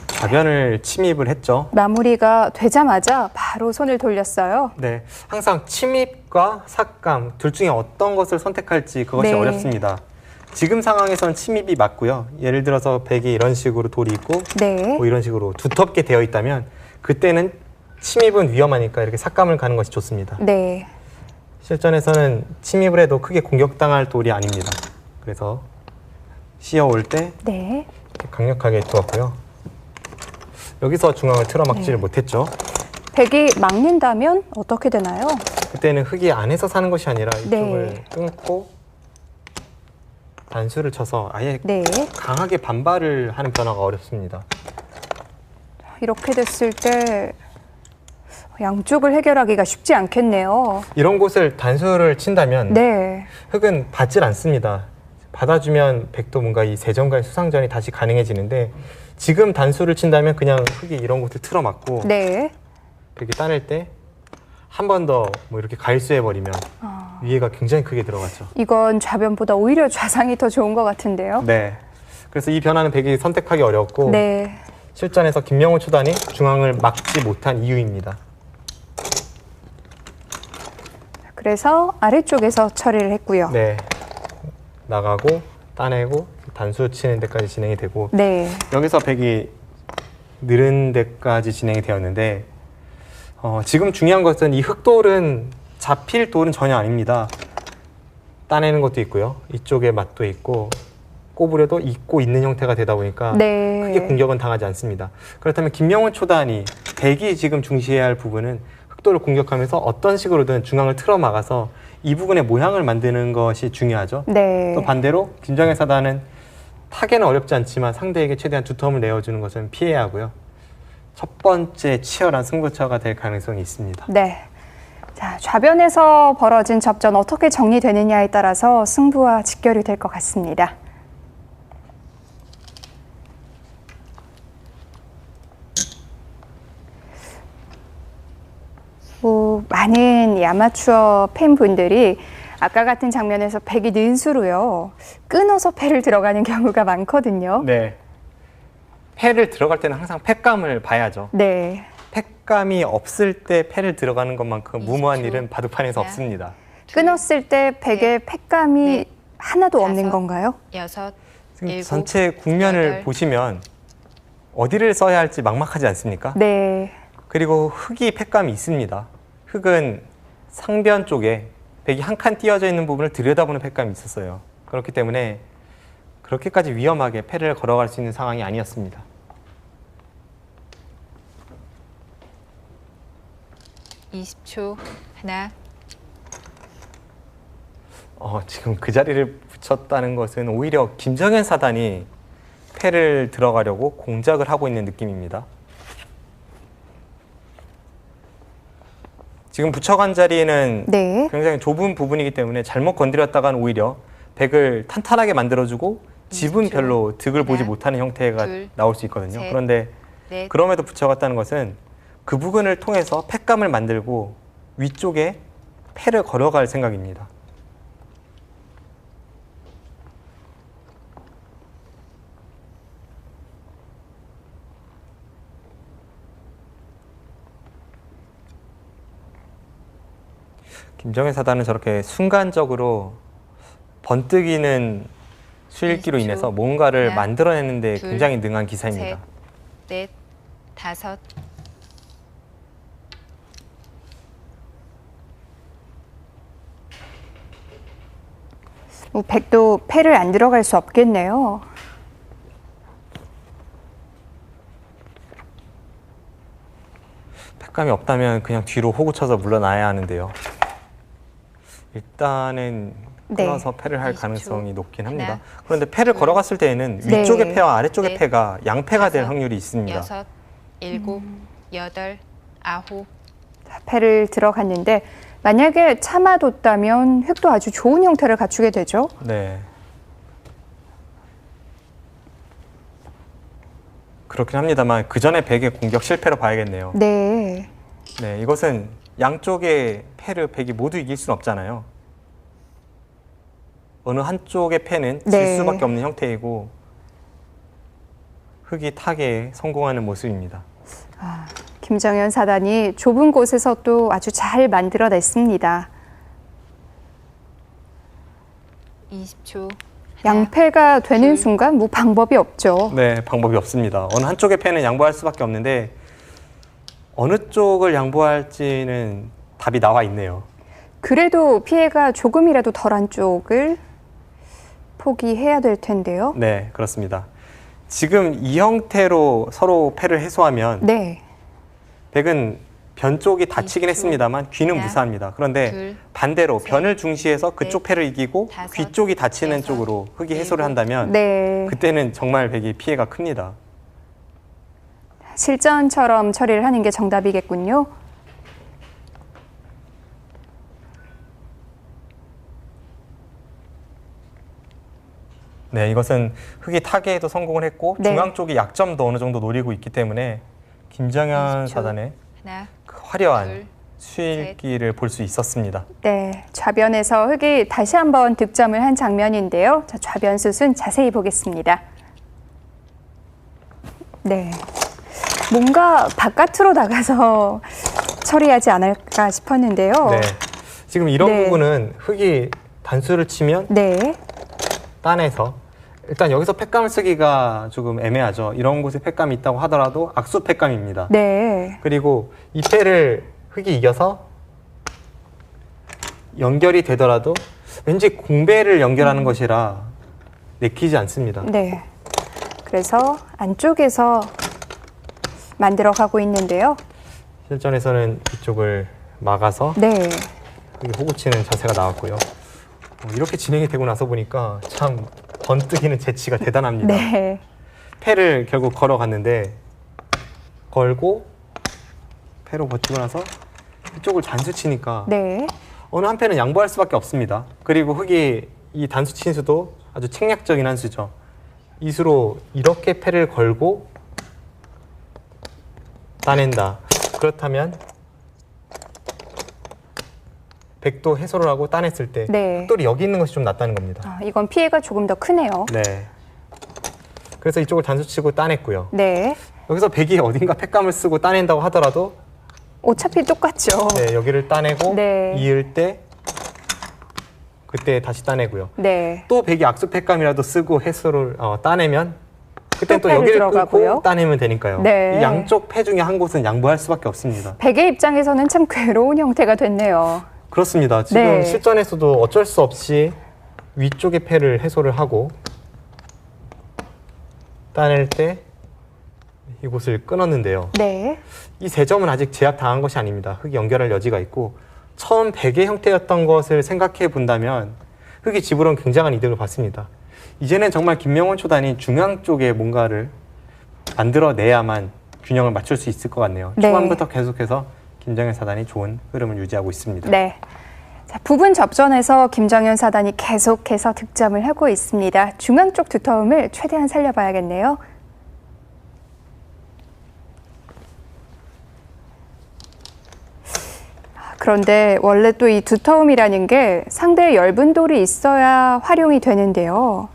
Speaker 2: 좌변을 침입을 했죠.
Speaker 1: 마무리가 되자마자 바로 손을 돌렸어요.
Speaker 2: 네, 항상 침입과 삭감 둘 중에 어떤 것을 선택할지 그것이
Speaker 1: 네.
Speaker 2: 어렵습니다. 지금 상황에선 침입이 맞고요. 예를 들어서 백이 이런 식으로 돌이 있고
Speaker 1: 네,
Speaker 2: 뭐 이런 식으로 두텁게 되어 있다면 그때는 침입은 위험하니까 이렇게 삭감을 가는 것이 좋습니다.
Speaker 1: 네,
Speaker 2: 실전에서는 침입을 해도 크게 공격당할 돌이 아닙니다. 그래서 씌어올 때
Speaker 1: 네.
Speaker 2: 이렇게 강력하게 두었고요. 여기서 중앙을 틀어막지를
Speaker 1: 네.
Speaker 2: 못했죠.
Speaker 1: 백이 막는다면 어떻게 되나요?
Speaker 2: 그때는 흙이 안에서 사는 것이 아니라 이쪽을
Speaker 1: 네.
Speaker 2: 끊고 단수를 쳐서 아예
Speaker 1: 네,
Speaker 2: 강하게 반발을 하는 변화가 어렵습니다.
Speaker 1: 이렇게 됐을 때 양쪽을 해결하기가 쉽지 않겠네요.
Speaker 2: 이런 곳을 단수를 친다면
Speaker 1: 네,
Speaker 2: 흙은 받질 않습니다. 받아주면 백도 뭔가 이 세전과의 수상전이 다시 가능해지는데 지금 단수를 친다면 그냥 흙이 이런 곳을 틀어막고
Speaker 1: 네.
Speaker 2: 백이 따낼 때 한 번 더 뭐 이렇게 가일수해버리면 위해가 굉장히 크게 들어갔죠.
Speaker 1: 이건 좌변보다 오히려 좌상이 더 좋은 것 같은데요.
Speaker 2: 네. 그래서 이 변화는 백이 선택하기 어렵고
Speaker 1: 네,
Speaker 2: 실전에서 김명훈 초단이 중앙을 막지 못한 이유입니다.
Speaker 1: 그래서 아래쪽에서 처리를 했고요.
Speaker 2: 네. 나가고 따내고 단수 치는 데까지 진행이 되고
Speaker 1: 네,
Speaker 2: 여기서 백이 느른 데까지 진행이 되었는데 지금 중요한 것은 이 흙돌은 잡힐 돌은 전혀 아닙니다. 따내는 것도 있고요. 이쪽에 맛도 있고 꼽으려도 잊고 있는 형태가 되다 보니까
Speaker 1: 네.
Speaker 2: 크게 공격은 당하지 않습니다. 그렇다면 김명훈 초단이 백이 지금 중시해야 할 부분은 흑도를 공격하면서 어떤 식으로든 중앙을 틀어 막아서 이 부분의 모양을 만드는 것이 중요하죠.
Speaker 1: 네.
Speaker 2: 또 반대로 김정현 사단은 타개는 어렵지 않지만 상대에게 최대한 두텀을 내어주는 것은 피해야 하고요. 첫 번째 치열한 승부처가 될 가능성이 있습니다.
Speaker 1: 네. 자, 좌변에서 벌어진 접전 어떻게 정리되느냐에 따라서 승부와 직결이 될 것 같습니다. 많은 이 아마추어 팬분들이 아까 같은 장면에서 백이 는수로요. 끊어서 패를 들어가는 경우가 많거든요.
Speaker 2: 네. 패를 들어갈 때는 항상 패감을 봐야죠.
Speaker 1: 네.
Speaker 2: 패감이 없을 때 패를 들어가는 것만큼
Speaker 3: 20초.
Speaker 2: 무모한 일은 바둑판에서
Speaker 3: 하나.
Speaker 2: 없습니다.
Speaker 1: 끊었을 때 백의 패감이
Speaker 3: 넷,
Speaker 1: 하나도 없는
Speaker 3: 다섯.
Speaker 1: 건가요?
Speaker 3: 6,
Speaker 2: 지금
Speaker 3: 7,
Speaker 2: 전체 국면을
Speaker 3: 여덟.
Speaker 2: 보시면 어디를 써야 할지 막막하지 않습니까?
Speaker 1: 네.
Speaker 2: 그리고 흑이 패감이 있습니다. 흑은 상변 쪽에 백이 한 칸 띄어져 있는 부분을 들여다보는 패감이 있었어요. 그렇기 때문에 그렇게까지 위험하게 패를 걸어갈 수 있는 상황이 아니었습니다.
Speaker 3: 이십 초 하나,
Speaker 2: 지금 그 자리를 붙였다는 것은 오히려 김정현 사단이 패를 들어가려고 공작을 하고 있는 느낌입니다. 지금 붙여간 자리에는
Speaker 1: 네.
Speaker 2: 굉장히 좁은 부분이기 때문에 잘못 건드렸다간 오히려 백을 탄탄하게 만들어주고 집은
Speaker 3: 20초.
Speaker 2: 별로 득을 보지
Speaker 3: 하나,
Speaker 2: 못하는 형태가
Speaker 3: 둘,
Speaker 2: 나올 수 있거든요.
Speaker 3: 셋,
Speaker 2: 그런데
Speaker 3: 넷,
Speaker 2: 그럼에도 붙여갔다는 것은 그 부분을 통해서 패감을 만들고 위쪽에 패를 걸어갈 생각입니다. 김정현 사단은 저렇게 순간적으로 번뜩이는 수일기로
Speaker 3: 20초.
Speaker 2: 인해서 뭔가를
Speaker 3: 하나,
Speaker 2: 만들어내는데
Speaker 3: 둘,
Speaker 2: 굉장히 능한 기사입니다.
Speaker 3: 셋, 넷, 다섯,
Speaker 1: 백도 패를 안 들어갈 수 없겠네요.
Speaker 2: 패감이 없다면 그냥 뒤로 호구 쳐서 물러나야 하는데요. 일단은
Speaker 1: 네.
Speaker 2: 끊어서 패를 할
Speaker 3: 20초.
Speaker 2: 가능성이 높긴 합니다.
Speaker 3: 하나,
Speaker 2: 그런데 패를 걸어갔을 때에는
Speaker 1: 네.
Speaker 2: 위쪽의 패와 아래쪽의
Speaker 3: 넷,
Speaker 2: 패가 양패가 될
Speaker 3: 다섯,
Speaker 2: 확률이 있습니다.
Speaker 3: 여섯, 일곱, 여덟, 아홉,
Speaker 1: 자, 패를 들어갔는데 만약에 참아뒀다면 획도 아주 좋은 형태를 갖추게 되죠.
Speaker 2: 네. 그렇긴 합니다만 그 전에 백의 공격 실패로 봐야겠네요.
Speaker 1: 네.
Speaker 2: 네, 이것은 양쪽의 패를 백이 모두 이길 수는 없잖아요. 어느 한쪽의 패는 질
Speaker 1: 네.
Speaker 2: 수밖에 없는 형태이고 흑이 타개에 성공하는 모습입니다.
Speaker 1: 김정현 사단이 좁은 곳에서 또 아주 잘 만들어냈습니다.
Speaker 3: 20초.
Speaker 1: 양패가 되는
Speaker 3: 둘.
Speaker 1: 순간 뭐 방법이 없죠.
Speaker 2: 네, 방법이 없습니다. 어느 한쪽의 패는 양보할 수밖에 없는데 어느 쪽을 양보할지는 답이 나와 있네요.
Speaker 1: 그래도 피해가 조금이라도 덜한 쪽을 포기해야 될 텐데요.
Speaker 2: 네, 그렇습니다. 지금 이 형태로 서로 패를 해소하면
Speaker 1: 네.
Speaker 2: 백은 변 쪽이 다치긴
Speaker 3: 20초.
Speaker 2: 했습니다만 귀는
Speaker 3: 하나,
Speaker 2: 무사합니다. 그런데
Speaker 3: 둘,
Speaker 2: 반대로
Speaker 3: 셋,
Speaker 2: 변을 중시해서 그쪽
Speaker 3: 넷,
Speaker 2: 패를 이기고
Speaker 3: 다섯,
Speaker 2: 귀 쪽이 다치는
Speaker 3: 여섯,
Speaker 2: 쪽으로 흑이 해소를
Speaker 3: 일곱,
Speaker 2: 한다면
Speaker 1: 네.
Speaker 2: 그때는 정말 백이 피해가 큽니다.
Speaker 1: 실전처럼 처리를 하는 게 정답이겠군요.
Speaker 2: 네, 이것은 흑이 타개에도 성공을 했고
Speaker 1: 네.
Speaker 2: 중앙 쪽이 약점도 어느 정도 노리고 있기 때문에 김정현
Speaker 3: 20초.
Speaker 2: 사단의
Speaker 3: 하나,
Speaker 2: 그 화려한
Speaker 3: 둘,
Speaker 2: 수일기를 볼 수 있었습니다.
Speaker 1: 네, 좌변에서 흑이 다시 한번 득점을 한 장면인데요. 자, 좌변 슛은 자세히 보겠습니다. 네, 뭔가 바깥으로 나가서 처리하지 않을까 싶었는데요.
Speaker 2: 네, 지금 이런
Speaker 1: 네.
Speaker 2: 부분은 흑이 단수를 치면
Speaker 1: 네,
Speaker 2: 딴에서 일단 여기서 팩감을 쓰기가 조금 애매하죠. 이런 곳에 팩감이 있다고 하더라도 악수 팩감입니다.
Speaker 1: 네,
Speaker 2: 그리고 이 패를 흑이 이겨서 연결이 되더라도 왠지 공배를 연결하는 것이라 내키지 않습니다.
Speaker 1: 네. 그래서 안쪽에서 만들어 가고 있는데요.
Speaker 2: 실전에서는 이쪽을 막아서
Speaker 1: 네.
Speaker 2: 여기 호구치는 자세가 나왔고요. 이렇게 진행이 되고 나서 보니까 참 번뜩이는 재치가 대단합니다.
Speaker 1: 네.
Speaker 2: 패를 결국 걸어갔는데 걸고 패로 버티고 나서 이쪽을 단수 치니까
Speaker 1: 네.
Speaker 2: 어느 한편은 양보할 수밖에 없습니다. 그리고 흑이 이 단수 친 수도 아주 책략적인 한 수죠. 이 수로 이렇게 패를 걸고 따낸다. 그렇다면 백도 해소를 하고 따냈을 때
Speaker 1: 네.
Speaker 2: 흑돌이 여기 있는 것이 좀 낫다는 겁니다.
Speaker 1: 아, 이건 피해가 조금 더 크네요.
Speaker 2: 네. 그래서 이쪽을 단수치고 따냈고요.
Speaker 1: 네.
Speaker 2: 여기서 백이 어딘가 팩감을 쓰고 따낸다고 하더라도
Speaker 1: 어차피 똑같죠.
Speaker 2: 네, 여기를 따내고
Speaker 1: 네.
Speaker 2: 이을 때 그때 다시 따내고요.
Speaker 1: 네.
Speaker 2: 또 백이 악수 팩감이라도 쓰고 해소를 따내면 그때 또
Speaker 1: 패를
Speaker 2: 여기를
Speaker 1: 들어가고요.
Speaker 2: 끊고 따내면 되니까요.
Speaker 1: 네.
Speaker 2: 이 양쪽 패 중에 한 곳은 양보할 수밖에 없습니다.
Speaker 1: 백의 입장에서는 참 괴로운 형태가 됐네요.
Speaker 2: 그렇습니다. 지금
Speaker 1: 네.
Speaker 2: 실전에서도 어쩔 수 없이 위쪽의 패를 해소를 하고 따낼 때 이곳을 끊었는데요.
Speaker 1: 네.
Speaker 2: 이 세 점은 아직 제압당한 것이 아닙니다. 흑이 연결할 여지가 있고 처음 백의 형태였던 것을 생각해 본다면 흑이 집으로는 굉장한 이득을 받습니다. 이제는 정말 김명훈 초단이 중앙 쪽에 뭔가를 만들어내야만 균형을 맞출 수 있을 것 같네요.
Speaker 1: 네.
Speaker 2: 초반부터 계속해서 김정현 사단이 좋은 흐름을 유지하고 있습니다.
Speaker 1: 네. 자, 부분 접전에서 김정현 사단이 계속해서 득점을 하고 있습니다. 중앙 쪽 두터움을 최대한 살려봐야겠네요. 그런데 원래 또 이 두터움이라는 게 상대의 엷은 돌이 있어야 활용이 되는데요.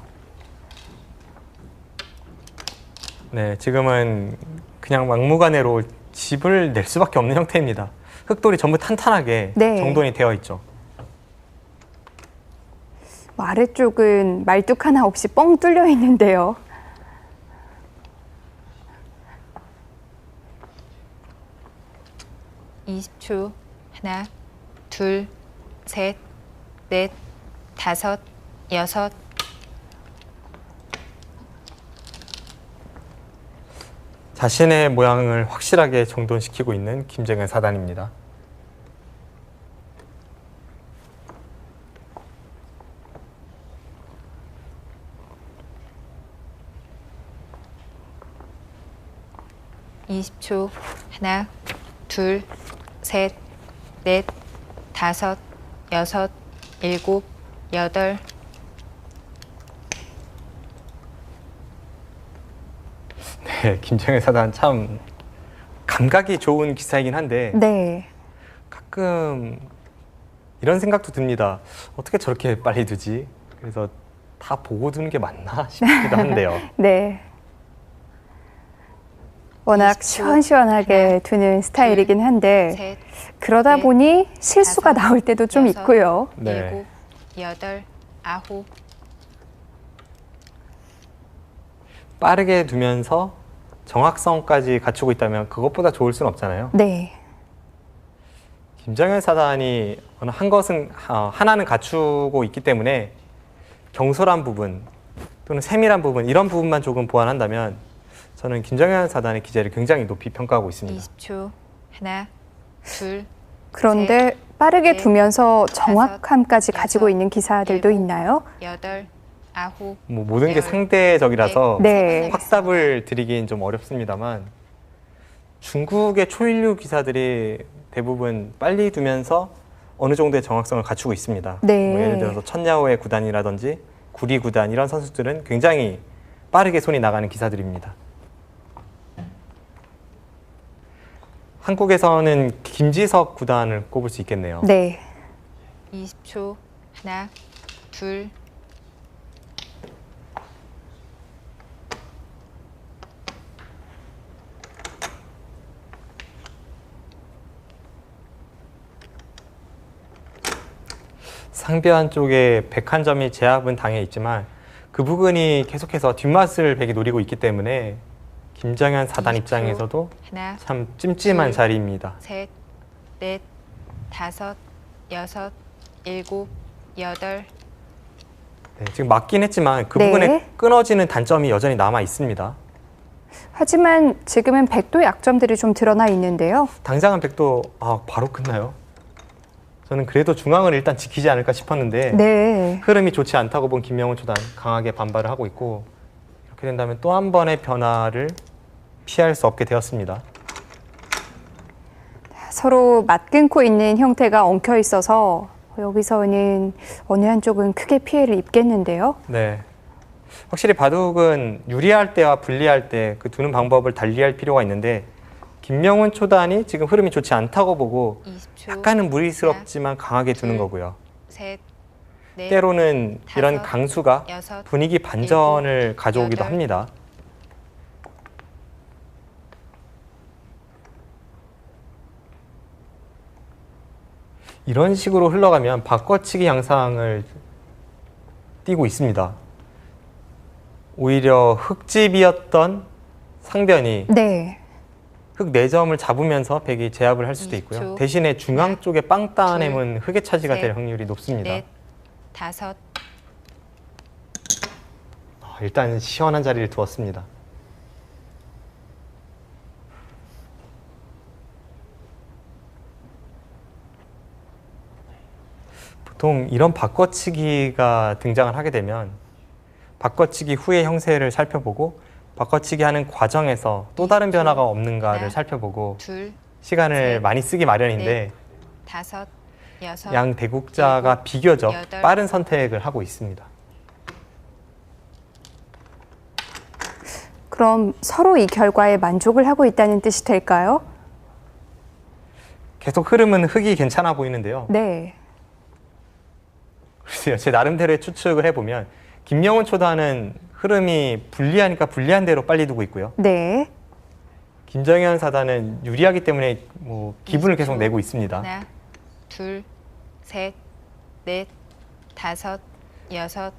Speaker 2: 네, 지금은 그냥 막무가내로 집을 낼 수밖에 없는 형태입니다. 흑돌이 전부 탄탄하게
Speaker 1: 네.
Speaker 2: 정돈이 되어 있죠.
Speaker 1: 아래쪽은 말뚝 하나 없이 뻥 뚫려 있는데요.
Speaker 3: (20초) 하나, 둘, 셋, 넷, 다섯, 여섯.
Speaker 2: 자신의 모양을 확실하게 정돈시키고 있는 김정현 사단입니다.
Speaker 3: (20초) 하나, 둘, 셋, 넷, 다섯, 여섯, 일곱, 여덟.
Speaker 2: 네, 김정현 사단 참 감각이 좋은 기사이긴 한데
Speaker 1: 네.
Speaker 2: 가끔 이런 생각도 듭니다. 어떻게 저렇게 빨리 두지? 그래서 다 보고 두는 게 맞나 싶기도 한데요.
Speaker 1: 네. 워낙
Speaker 3: 20초.
Speaker 1: 시원시원하게
Speaker 3: 하나,
Speaker 1: 두는 스타일이긴 한데
Speaker 3: 셋,
Speaker 1: 그러다
Speaker 3: 넷,
Speaker 1: 보니 실수가
Speaker 3: 다섯,
Speaker 1: 나올 때도 좀
Speaker 3: 여섯,
Speaker 1: 있고요.
Speaker 2: 네.
Speaker 3: 일곱, 여덟, 아홉.
Speaker 2: 빠르게 두면서 정확성까지 갖추고 있다면 그것보다 좋을 수는 없잖아요.
Speaker 1: 네.
Speaker 2: 김정현 사단이 어느 한 것은 하나는 갖추고 있기 때문에 경솔한 부분 또는 세밀한 부분 이런 부분만 조금 보완한다면 저는 김정현 사단의 기재를 굉장히 높이 평가하고 있습니다.
Speaker 3: 20초 하나, 둘,
Speaker 1: 그런데 빠르게
Speaker 3: 넷,
Speaker 1: 두면서
Speaker 3: 다섯,
Speaker 1: 정확함까지 가지고
Speaker 3: 여섯,
Speaker 1: 있는 기사들도
Speaker 3: 일곱,
Speaker 1: 있나요?
Speaker 3: 여덟, 아홉.
Speaker 2: 뭐 모든 게
Speaker 3: 열,
Speaker 2: 상대적이라서
Speaker 1: 네.
Speaker 2: 확답을 드리긴 좀 어렵습니다만 중국의 초일류 기사들이 대부분 빨리 두면서 어느 정도의 정확성을 갖추고 있습니다.
Speaker 1: 네.
Speaker 2: 뭐 예를 들어서 천야오의 구단이라든지 구리 구단 이런 선수들은 굉장히 빠르게 손이 나가는 기사들입니다. 한국에서는 김지석 구단을 꼽을 수 있겠네요.
Speaker 1: 네.
Speaker 3: 20초 하나, 둘,
Speaker 2: 상비안 쪽에 101점이 제압은 당해 있지만 그 부분이 계속해서 뒷맛을 백이 노리고 있기 때문에 김정현 사단
Speaker 3: 20초.
Speaker 2: 입장에서도
Speaker 3: 하나,
Speaker 2: 참 찜찜한
Speaker 3: 둘.
Speaker 2: 자리입니다.
Speaker 3: 셋, 넷, 다섯, 여섯, 일곱, 여덟.
Speaker 2: 네, 지금 맞긴 했지만 그
Speaker 1: 네.
Speaker 2: 부분에 끊어지는 단점이 여전히 남아 있습니다.
Speaker 1: 하지만 지금은 백도 약점들이 좀 드러나 있는데요.
Speaker 2: 당장은 백도 바로 끝나요. 저는 그래도 중앙을 일단 지키지 않을까 싶었는데
Speaker 1: 네.
Speaker 2: 흐름이 좋지 않다고 본 김명훈 초단 강하게 반발을 하고 있고 이렇게 된다면 또 한 번의 변화를 피할 수 없게 되었습니다.
Speaker 1: 서로 맞끊고 있는 형태가 엉켜 있어서 여기서는 어느 한쪽은 크게 피해를 입겠는데요.
Speaker 2: 네. 확실히 바둑은 유리할 때와 불리할 때 그 두는 방법을 달리할 필요가 있는데 김명훈 초단이 지금 흐름이 좋지 않다고 보고
Speaker 3: 20초.
Speaker 2: 약간은 무리스럽지만 강하게 두는 거고요.
Speaker 3: 셋, 넷,
Speaker 2: 때로는 이런
Speaker 3: 다섯,
Speaker 2: 강수가
Speaker 3: 여섯,
Speaker 2: 분위기 반전을
Speaker 3: 일곱,
Speaker 2: 가져오기도
Speaker 3: 여덟.
Speaker 2: 합니다. 이런 식으로 흘러가면 바꿔치기 양상을 띠고 있습니다. 오히려 흙집이었던 상변이
Speaker 1: 네.
Speaker 2: 흙 4점을 잡으면서 백이 제압을 할 수도 있고요.
Speaker 3: 20초.
Speaker 2: 대신에 중앙 쪽에 빵 따내면 흙의 차지가
Speaker 3: 셋,
Speaker 2: 될 확률이 높습니다.
Speaker 3: 넷, 다섯,
Speaker 2: 일단 시원한 자리를 두었습니다. 보통 이런 바꿔치기가 등장을 하게 되면 바꿔치기 후의 형세를 살펴보고 바꿔치기 하는 과정에서 또 다른 변화가 없는가를
Speaker 3: 하나,
Speaker 2: 살펴보고
Speaker 3: 둘,
Speaker 2: 시간을
Speaker 3: 셋,
Speaker 2: 많이 쓰기 마련인데
Speaker 3: 넷, 다섯, 여섯,
Speaker 2: 양 대국자가
Speaker 3: 일곱,
Speaker 2: 비교적
Speaker 3: 여덟.
Speaker 2: 빠른 선택을 하고 있습니다.
Speaker 1: 그럼 서로 이 결과에 만족을 하고 있다는 뜻이 될까요?
Speaker 2: 계속 흐름은 흙이 괜찮아 보이는데요.
Speaker 1: 네.
Speaker 2: 글쎄요, 제 나름대로의 추측을 해보면 김명훈 초단은 흐름이 불리하니까 불리한 대로 빨리 두고 있고요.
Speaker 1: 네.
Speaker 2: 김정현 사단은 유리하기 때문에 뭐 기분을 계속
Speaker 3: 20초.
Speaker 2: 내고 있습니다.
Speaker 3: 하나, 둘, 셋, 넷, 다섯, 여섯,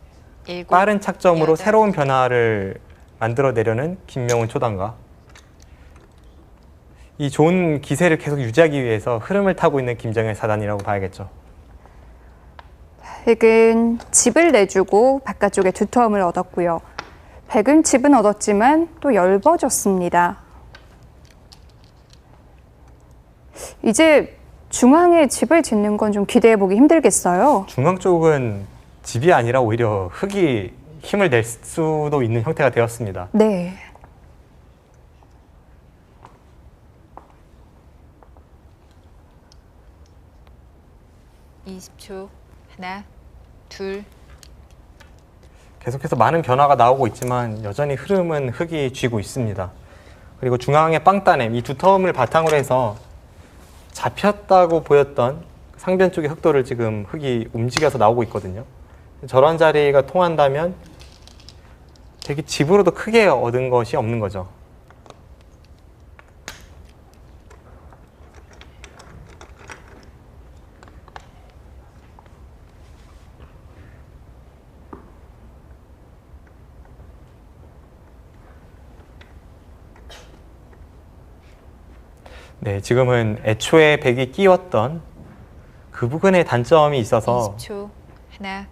Speaker 3: 일곱.
Speaker 2: 빠른 착점으로
Speaker 3: 여덟.
Speaker 2: 새로운 변화를 만들어내려는 김명훈 초단과 이 좋은 기세를 계속 유지하기 위해서 흐름을 타고 있는 김정현 사단이라고 봐야겠죠.
Speaker 1: 흑은 집을 내주고 바깥쪽에 두터움을 얻었고요. 백은 집은 얻었지만 또 엷어졌습니다. 이제 중앙에 집을 짓는 건 좀 기대해 보기 힘들겠어요.
Speaker 2: 중앙 쪽은 집이 아니라 오히려 흙이 힘을 낼 수도 있는 형태가 되었습니다.
Speaker 1: 네.
Speaker 3: 이십 초. 하나, 둘,
Speaker 2: 계속해서 많은 변화가 나오고 있지만 여전히 흐름은 흙이 쥐고 있습니다. 그리고 중앙의 빵 따냄, 이 두터움을 바탕으로 해서 잡혔다고 보였던 상변 쪽의 흑도를 지금 흙이 움직여서 나오고 있거든요. 저런 자리가 통한다면 되게 집으로도 크게 얻은 것이 없는 거죠. 네, 지금은 애초에 백이 끼웠던 그 부분에 단점이 있어서
Speaker 3: 20초. 하나,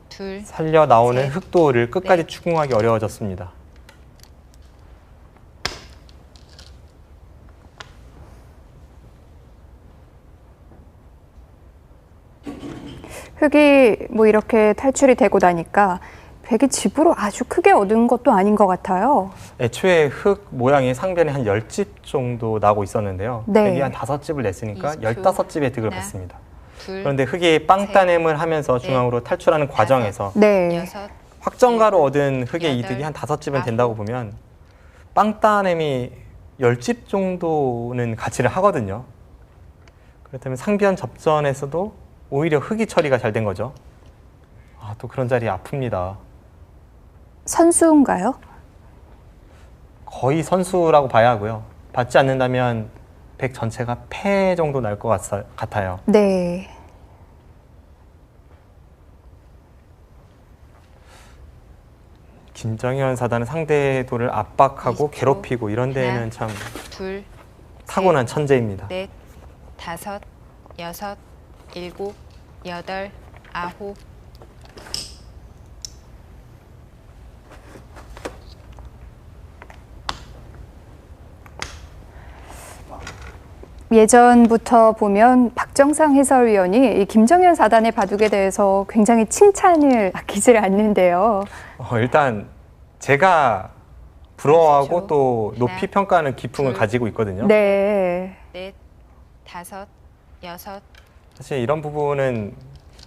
Speaker 3: 둘,
Speaker 2: 살려 나오는
Speaker 3: 셋,
Speaker 2: 흑도를 끝까지
Speaker 3: 넷.
Speaker 2: 추궁하기 어려워졌습니다.
Speaker 1: 흑이 뭐 이렇게 탈출이 되고 나니까 백이 집으로 아주 크게 얻은 것도 아닌 것 같아요.
Speaker 2: 애초에 흙 모양이 상변에 한 10집 정도 나고 있었는데요.
Speaker 1: 네.
Speaker 2: 백이 한 5집을 냈으니까
Speaker 3: 20초.
Speaker 2: 15집의 득을
Speaker 3: 하나,
Speaker 2: 받습니다.
Speaker 3: 둘,
Speaker 2: 그런데 흙이 빵
Speaker 3: 셋,
Speaker 2: 따냄을 하면서
Speaker 3: 넷,
Speaker 2: 중앙으로 탈출하는 과정에서
Speaker 1: 네.
Speaker 3: 여섯,
Speaker 2: 확정가로 얻은 흙의
Speaker 3: 여덟,
Speaker 2: 이득이 한 5집은
Speaker 3: 아홉.
Speaker 2: 된다고 보면 빵 따냄이 10집 정도는 가치를 하거든요. 그렇다면 상변 접전에서도 오히려 흙이 처리가 잘 된 거죠. 또 그런 자리 아픕니다.
Speaker 1: 선수인가요?
Speaker 2: 거의 선수라고 봐야 하고요. 받지 않는다면 백 전체가 패 정도 날 것 같아요.
Speaker 1: 네.
Speaker 2: 김정현 사단은 상대도를 압박하고
Speaker 3: 20초.
Speaker 2: 괴롭히고 이런 데에는
Speaker 3: 하나.
Speaker 2: 참
Speaker 3: 둘,
Speaker 2: 타고난 천재입니다.
Speaker 3: 넷, 다섯, 여섯, 일곱, 여덟, 아홉,
Speaker 1: 예전부터 보면 박정상 해설위원이 이 김정현 사단의 바둑에 대해서 굉장히 칭찬을 아끼질 않는데요.
Speaker 2: 일단 제가 부러워하고
Speaker 3: 그렇죠.
Speaker 2: 또 높이
Speaker 3: 하나,
Speaker 2: 평가하는 기풍을
Speaker 3: 둘,
Speaker 2: 가지고 있거든요.
Speaker 1: 네.
Speaker 3: 넷, 다섯, 여섯,
Speaker 2: 사실 이런 부분은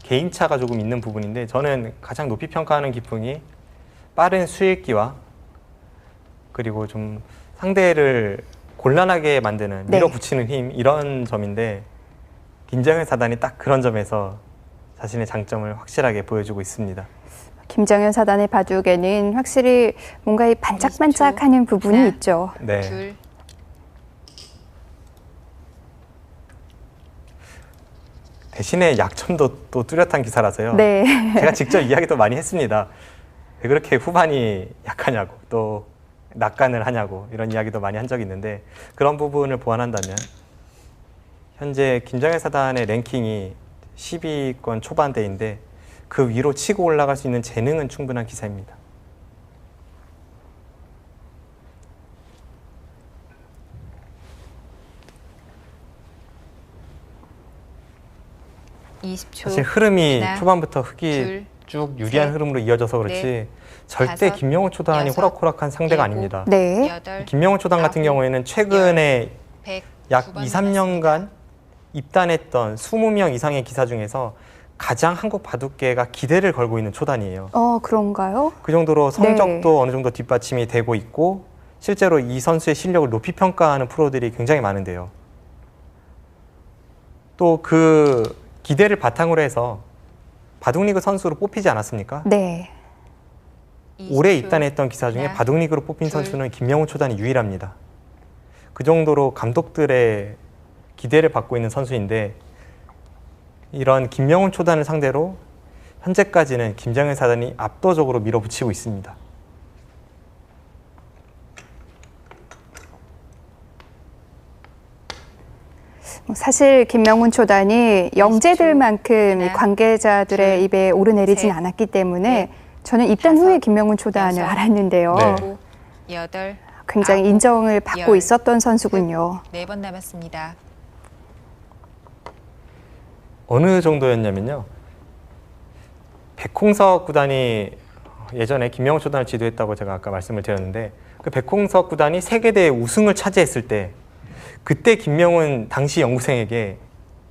Speaker 2: 개인차가 조금 있는 부분인데 저는 가장 높이 평가하는 기풍이 빠른 수읽기와 그리고 좀 상대를 곤란하게 만드는
Speaker 1: 네.
Speaker 2: 밀어붙이는 힘 이런 점인데 김정현 사단이 딱 그런 점에서 자신의 장점을 확실하게 보여주고 있습니다.
Speaker 1: 김정현 사단의 바둑에는 확실히 뭔가 이 반짝반짝하는 부분이
Speaker 3: 하나,
Speaker 1: 있죠.
Speaker 2: 네.
Speaker 3: 둘,
Speaker 2: 대신에 약점도 또 뚜렷한 기사라서요.
Speaker 1: 네.
Speaker 2: 제가 직접 이야기도 많이 했습니다. 왜 그렇게 후반이 약하냐고 또 낙관을 하냐고 이런 이야기도 많이 한 적이 있는데 그런 부분을 보완한다면 현재 김정현 사단의 랭킹이 10위권 초반대인데 그 위로 치고 올라갈 수 있는 재능은 충분한 기사입니다. 사실
Speaker 3: 20초,
Speaker 2: 흐름이
Speaker 3: 하나,
Speaker 2: 초반부터 흑이
Speaker 3: 둘,
Speaker 2: 쭉 유리한
Speaker 3: 셋,
Speaker 2: 흐름으로 이어져서 그렇지
Speaker 3: 넷,
Speaker 2: 절대
Speaker 3: 다섯,
Speaker 2: 김명훈 초단이
Speaker 3: 여섯,
Speaker 2: 호락호락한 상대가
Speaker 3: 일곱,
Speaker 2: 아닙니다.
Speaker 1: 네.
Speaker 3: 여덟,
Speaker 2: 김명훈 초단 같은
Speaker 3: 아홉,
Speaker 2: 경우에는 최근에
Speaker 3: 백,
Speaker 2: 약
Speaker 3: 두 번
Speaker 2: 2, 3년간 입단했던 20명 이상의 기사 중에서 가장 한국 바둑계가 기대를 걸고 있는 초단이에요.
Speaker 1: 그런가요?
Speaker 2: 그 정도로 성적도
Speaker 1: 네.
Speaker 2: 어느 정도 뒷받침이 되고 있고 실제로 이 선수의 실력을 높이 평가하는 프로들이 굉장히 많은데요. 또 그 기대를 바탕으로 해서 바둑리그 선수로 뽑히지 않았습니까?
Speaker 1: 네.
Speaker 3: 20초,
Speaker 2: 올해 입단했던 기사 중에
Speaker 3: 하나,
Speaker 2: 바둑리그로 뽑힌
Speaker 3: 둘,
Speaker 2: 선수는 김명훈 초단이 유일합니다. 그 정도로 감독들의 기대를 받고 있는 선수인데 이런 김명훈 초단을 상대로 현재까지는 김정현 사단이 압도적으로 밀어붙이고 있습니다.
Speaker 1: 사실 김명훈 초단이 영재들만큼
Speaker 3: 하나,
Speaker 1: 관계자들의
Speaker 3: 둘,
Speaker 1: 입에 오르내리진
Speaker 3: 셋,
Speaker 1: 않았기 때문에
Speaker 3: 넷,
Speaker 1: 저는 입단
Speaker 3: 다섯,
Speaker 1: 후에 김명훈 초단을
Speaker 3: 여섯,
Speaker 1: 알았는데요.
Speaker 2: 네.
Speaker 3: 일곱, 여덟,
Speaker 1: 굉장히
Speaker 3: 아홉,
Speaker 1: 인정을 받고
Speaker 3: 열,
Speaker 1: 있었던 선수군요.
Speaker 3: 4번 남았습니다.
Speaker 2: 어느 정도였냐면요. 백홍석 구단이 예전에 김명훈 초단을 지도했다고 제가 아까 말씀을 드렸는데 그 백홍석 구단이 세계대회 우승을 차지했을 때 그때 김명훈 당시 연구생에게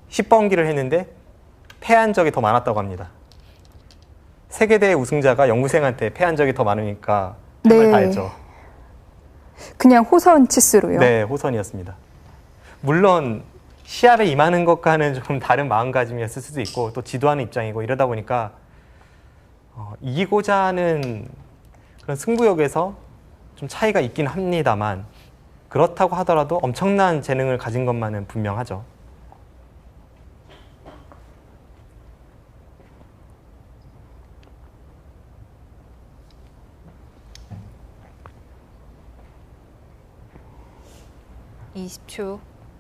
Speaker 2: 10번기를 했는데 패한 적이 더 많았다고 합니다. 세계대회 우승자가 연구생한테 패한 적이 더 많으니까 정말
Speaker 1: 네.
Speaker 2: 다 했죠.
Speaker 1: 그냥 호선 치수로요.
Speaker 2: 네, 호선이었습니다. 물론 시합에 임하는 것과는 좀 다른 마음가짐이었을 수도 있고 또 지도하는 입장이고 이러다 보니까 이기고자 하는 그런 승부욕에서 좀 차이가 있긴 합니다만 그렇다고 하더라도 엄청난 재능을 가진 것만은 분명하죠.
Speaker 3: (20초)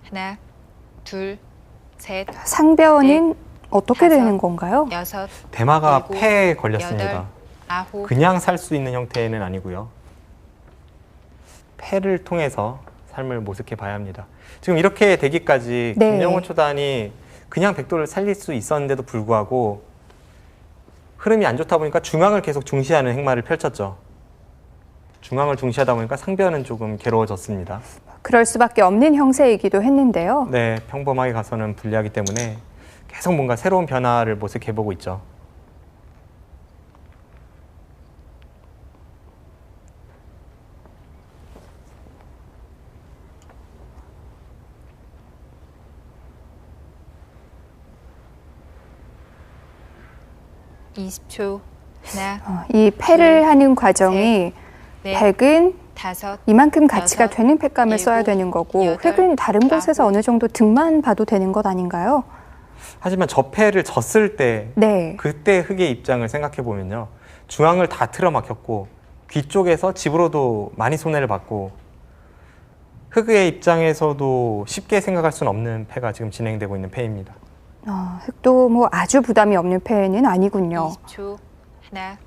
Speaker 3: 하나, 둘, 셋,
Speaker 1: 상변은 어떻게
Speaker 3: 다섯,
Speaker 1: 되는 건가요?
Speaker 3: 여섯,
Speaker 2: 대마가
Speaker 3: 일곱,
Speaker 2: 패에 걸렸습니다.
Speaker 3: 여덟, 아홉,
Speaker 2: 그냥 살 수 있는 형태는 아니고요. 패를 통해서 삶을 모색해 봐야 합니다. 지금 이렇게 되기까지
Speaker 1: 네.
Speaker 2: 김명훈 초단이 그냥 백도를 살릴 수 있었는데도 불구하고 흐름이 안 좋다 보니까 중앙을 계속 중시하는 행마를 펼쳤죠. 중앙을 중시하다 보니까 상변은 조금 괴로워졌습니다.
Speaker 1: 그럴 수밖에 없는 형세이기도 했는데요.
Speaker 2: 네, 평범하게 가서는 불리하기 때문에 계속 뭔가 새로운 변화를 모색해보고 있죠.
Speaker 3: (20초) 하나,
Speaker 1: 이 패를 하는 과정이
Speaker 3: 넷,
Speaker 1: 백은
Speaker 3: 다섯,
Speaker 1: 이만큼 가치가
Speaker 3: 여섯,
Speaker 1: 되는 팩감을 써야
Speaker 3: 일곱,
Speaker 1: 되는 거고
Speaker 3: 여덟,
Speaker 1: 획은 다른 곳에서
Speaker 3: 아홉.
Speaker 1: 어느 정도 득만 봐도 되는 것 아닌가요?
Speaker 2: 하지만 저 패를 졌을 때
Speaker 1: 네.
Speaker 2: 그때 흑의 입장을 생각해 보면요. 중앙을 다 틀어막혔고 귀 쪽에서 집으로도 많이 손해를 받고 흑의 입장에서도 쉽게 생각할 수는 없는 패가 지금 진행되고 있는 패입니다.
Speaker 1: 흑도 뭐 아주 부담이 없는 패는 아니군요.
Speaker 3: 20초 하나,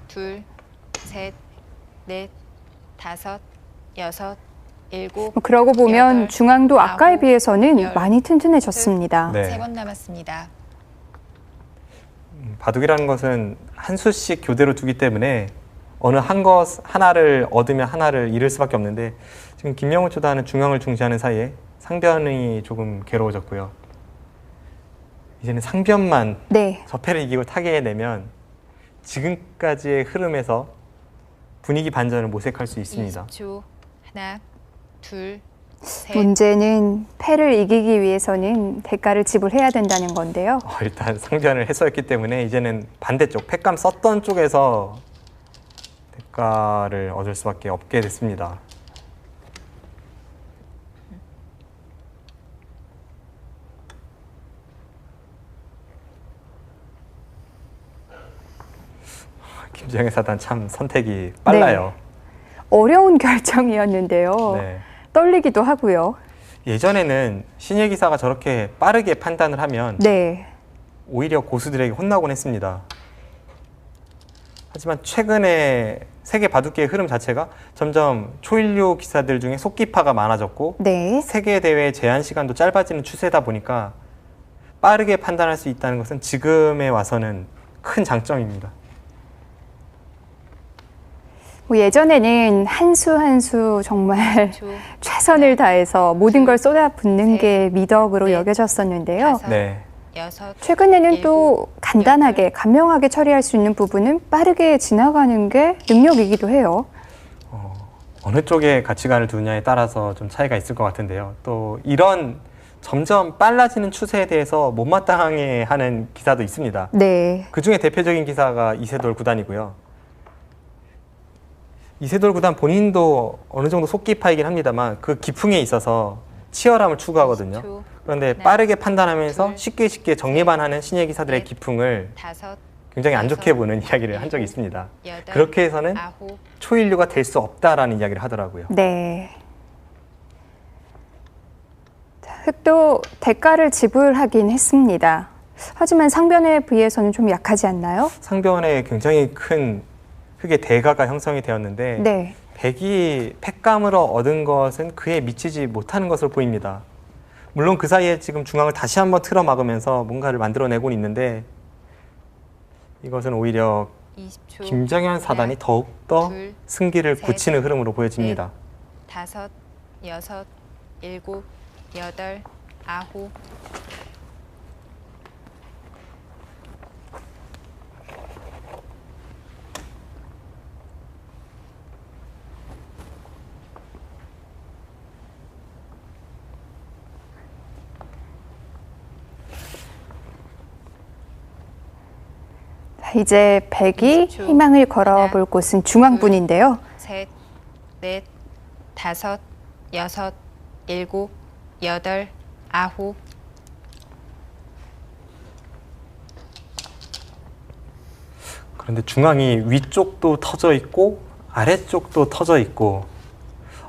Speaker 3: 둘, 셋, 넷, 다섯, 여섯, 일곱,
Speaker 1: 그러고 보면
Speaker 3: 여덟,
Speaker 1: 중앙도 아까에
Speaker 3: 아홉,
Speaker 1: 비해서는
Speaker 3: 열,
Speaker 1: 많이 튼튼해졌습니다.
Speaker 2: 네.
Speaker 3: 세 번 남았습니다.
Speaker 2: 바둑이라는 것은 한 수씩 교대로 두기 때문에 어느 하나를 얻으면 하나를 잃을 수밖에 없는데 지금 김명훈 초단은 중앙을 중시하는 사이에 상변이 조금 괴로워졌고요. 이제는 상변만
Speaker 1: 네.
Speaker 2: 저 패를 이기고 타게 내면 지금까지의 흐름에서 분위기 반전을 모색할 수 있습니다.
Speaker 3: 20초. 하나, 둘, 셋.
Speaker 1: 문제는 패를 이기기 위해서는 대가를 지불해야 된다는 건데요.
Speaker 2: 일단 상변을 해소했기 때문에 이제는 반대쪽 패감 썼던 쪽에서 대가를 얻을 수밖에 없게 됐습니다. 김정혜 사단 참 선택이 빨라요.
Speaker 1: 어려운 결정이었는데요.
Speaker 2: 네.
Speaker 1: 떨리기도 하고요.
Speaker 2: 예전에는 신예 기사가 저렇게 빠르게 판단을 하면
Speaker 1: 네.
Speaker 2: 오히려 고수들에게 혼나곤 했습니다. 하지만 최근에 세계 바둑계의 흐름 자체가 점점 초일류 기사들 중에 속기파가 많아졌고
Speaker 1: 네.
Speaker 2: 세계 대회 제한 시간도 짧아지는 추세다 보니까 빠르게 판단할 수 있다는 것은 지금에 와서는 큰 장점입니다.
Speaker 1: 뭐 예전에는 한 수 한 수 정말
Speaker 3: 초,
Speaker 1: 최선을 다해서 모든 걸 쏟아붓는
Speaker 3: 셋,
Speaker 1: 게 미덕으로
Speaker 3: 넷,
Speaker 1: 여겨졌었는데요.
Speaker 3: 다섯,
Speaker 2: 네.
Speaker 3: 여섯,
Speaker 1: 최근에는 또
Speaker 3: 일곱,
Speaker 1: 간단하게
Speaker 3: 여덟.
Speaker 1: 간명하게 처리할 수 있는 부분은 빠르게 지나가는 게 능력이기도 해요.
Speaker 2: 어느 쪽에 가치관을 두느냐에 따라서 좀 차이가 있을 것 같은데요. 또 이런 점점 빨라지는 추세에 대해서 못마땅해 하는 기사도 있습니다.
Speaker 1: 네.
Speaker 2: 그 중에 대표적인 기사가 이세돌 구단이고요. 이세돌 구단 본인도 어느 정도 속기파이긴 합니다만 그 기풍에 있어서 치열함을 추구하거든요.
Speaker 3: 20초.
Speaker 2: 그런데
Speaker 3: 하나,
Speaker 2: 빠르게 판단하면서
Speaker 3: 둘,
Speaker 2: 쉽게 정리반하는 신예 기사들의
Speaker 3: 넷,
Speaker 2: 기풍을
Speaker 3: 다섯,
Speaker 2: 굉장히 안 좋게
Speaker 3: 여섯,
Speaker 2: 보는 이야기를 한 적이 있습니다.
Speaker 3: 여덟,
Speaker 2: 그렇게 해서는
Speaker 3: 아홉,
Speaker 2: 초일류가 될 수 없다라는 이야기를 하더라고요.
Speaker 1: 네. 자, 흑도 대가를 지불하긴 했습니다. 하지만 상변에 비해서는 좀 약하지 않나요?
Speaker 2: 상변에 굉장히 큰 흑의 대가가 형성이 되었는데
Speaker 1: 네.
Speaker 2: 백이 팩감으로 얻은 것은 그에 미치지 못하는 것으로 보입니다. 물론 그 사이에 지금 중앙을 다시 한번 틀어 막으면서 뭔가를 만들어내곤 있는데 이것은 오히려
Speaker 3: 20초.
Speaker 2: 김정현 사단이 더욱더
Speaker 3: 둘,
Speaker 2: 승기를
Speaker 3: 셋,
Speaker 2: 굳히는 흐름으로 보여집니다.
Speaker 3: 다섯, 여섯, 일곱, 여덟, 아홉.
Speaker 1: 자, 이제 백이
Speaker 3: 20초.
Speaker 1: 희망을 걸어볼
Speaker 3: 하나,
Speaker 1: 곳은 중앙분인데요.
Speaker 3: 셋, 넷, 다섯, 여섯, 일곱, 여덟, 아홉.
Speaker 2: 그런데 중앙이 위쪽도 터져 있고 아래쪽도 터져 있고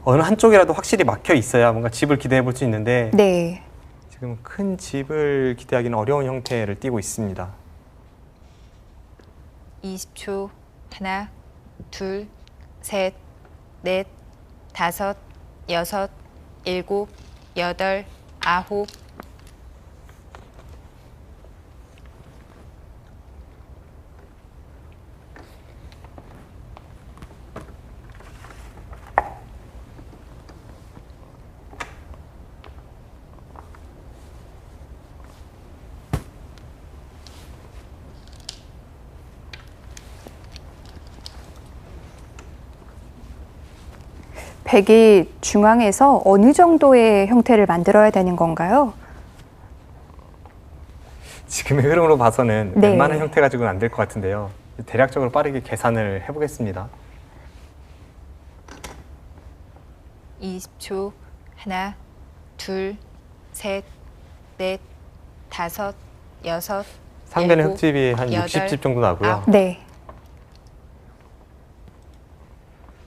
Speaker 2: 어느 한쪽이라도 확실히 막혀 있어야 뭔가 집을 기대해 볼 수 있는데
Speaker 1: 네.
Speaker 2: 지금 큰 집을 기대하기는 어려운 형태를 띠고 있습니다.
Speaker 3: 20초. 하나, 둘, 셋, 넷, 다섯, 여섯, 일곱, 여덟, 아홉.
Speaker 1: 백이 중앙에서 어느 정도의 형태를 만들어야 되는 건가요?
Speaker 2: 지금의 흐름으로 봐서는
Speaker 1: 네.
Speaker 2: 웬만한 형태 가지고는 안 될 것 같은데요. 대략적으로 빠르게 계산을 해보겠습니다.
Speaker 3: 20초. 하나, 둘, 셋, 넷, 다섯, 여섯,
Speaker 2: 상변의
Speaker 3: 일곱,
Speaker 2: 흑집이 한
Speaker 3: 여덟,
Speaker 2: 60집 정도 나고요.
Speaker 3: 아홉.
Speaker 1: 네.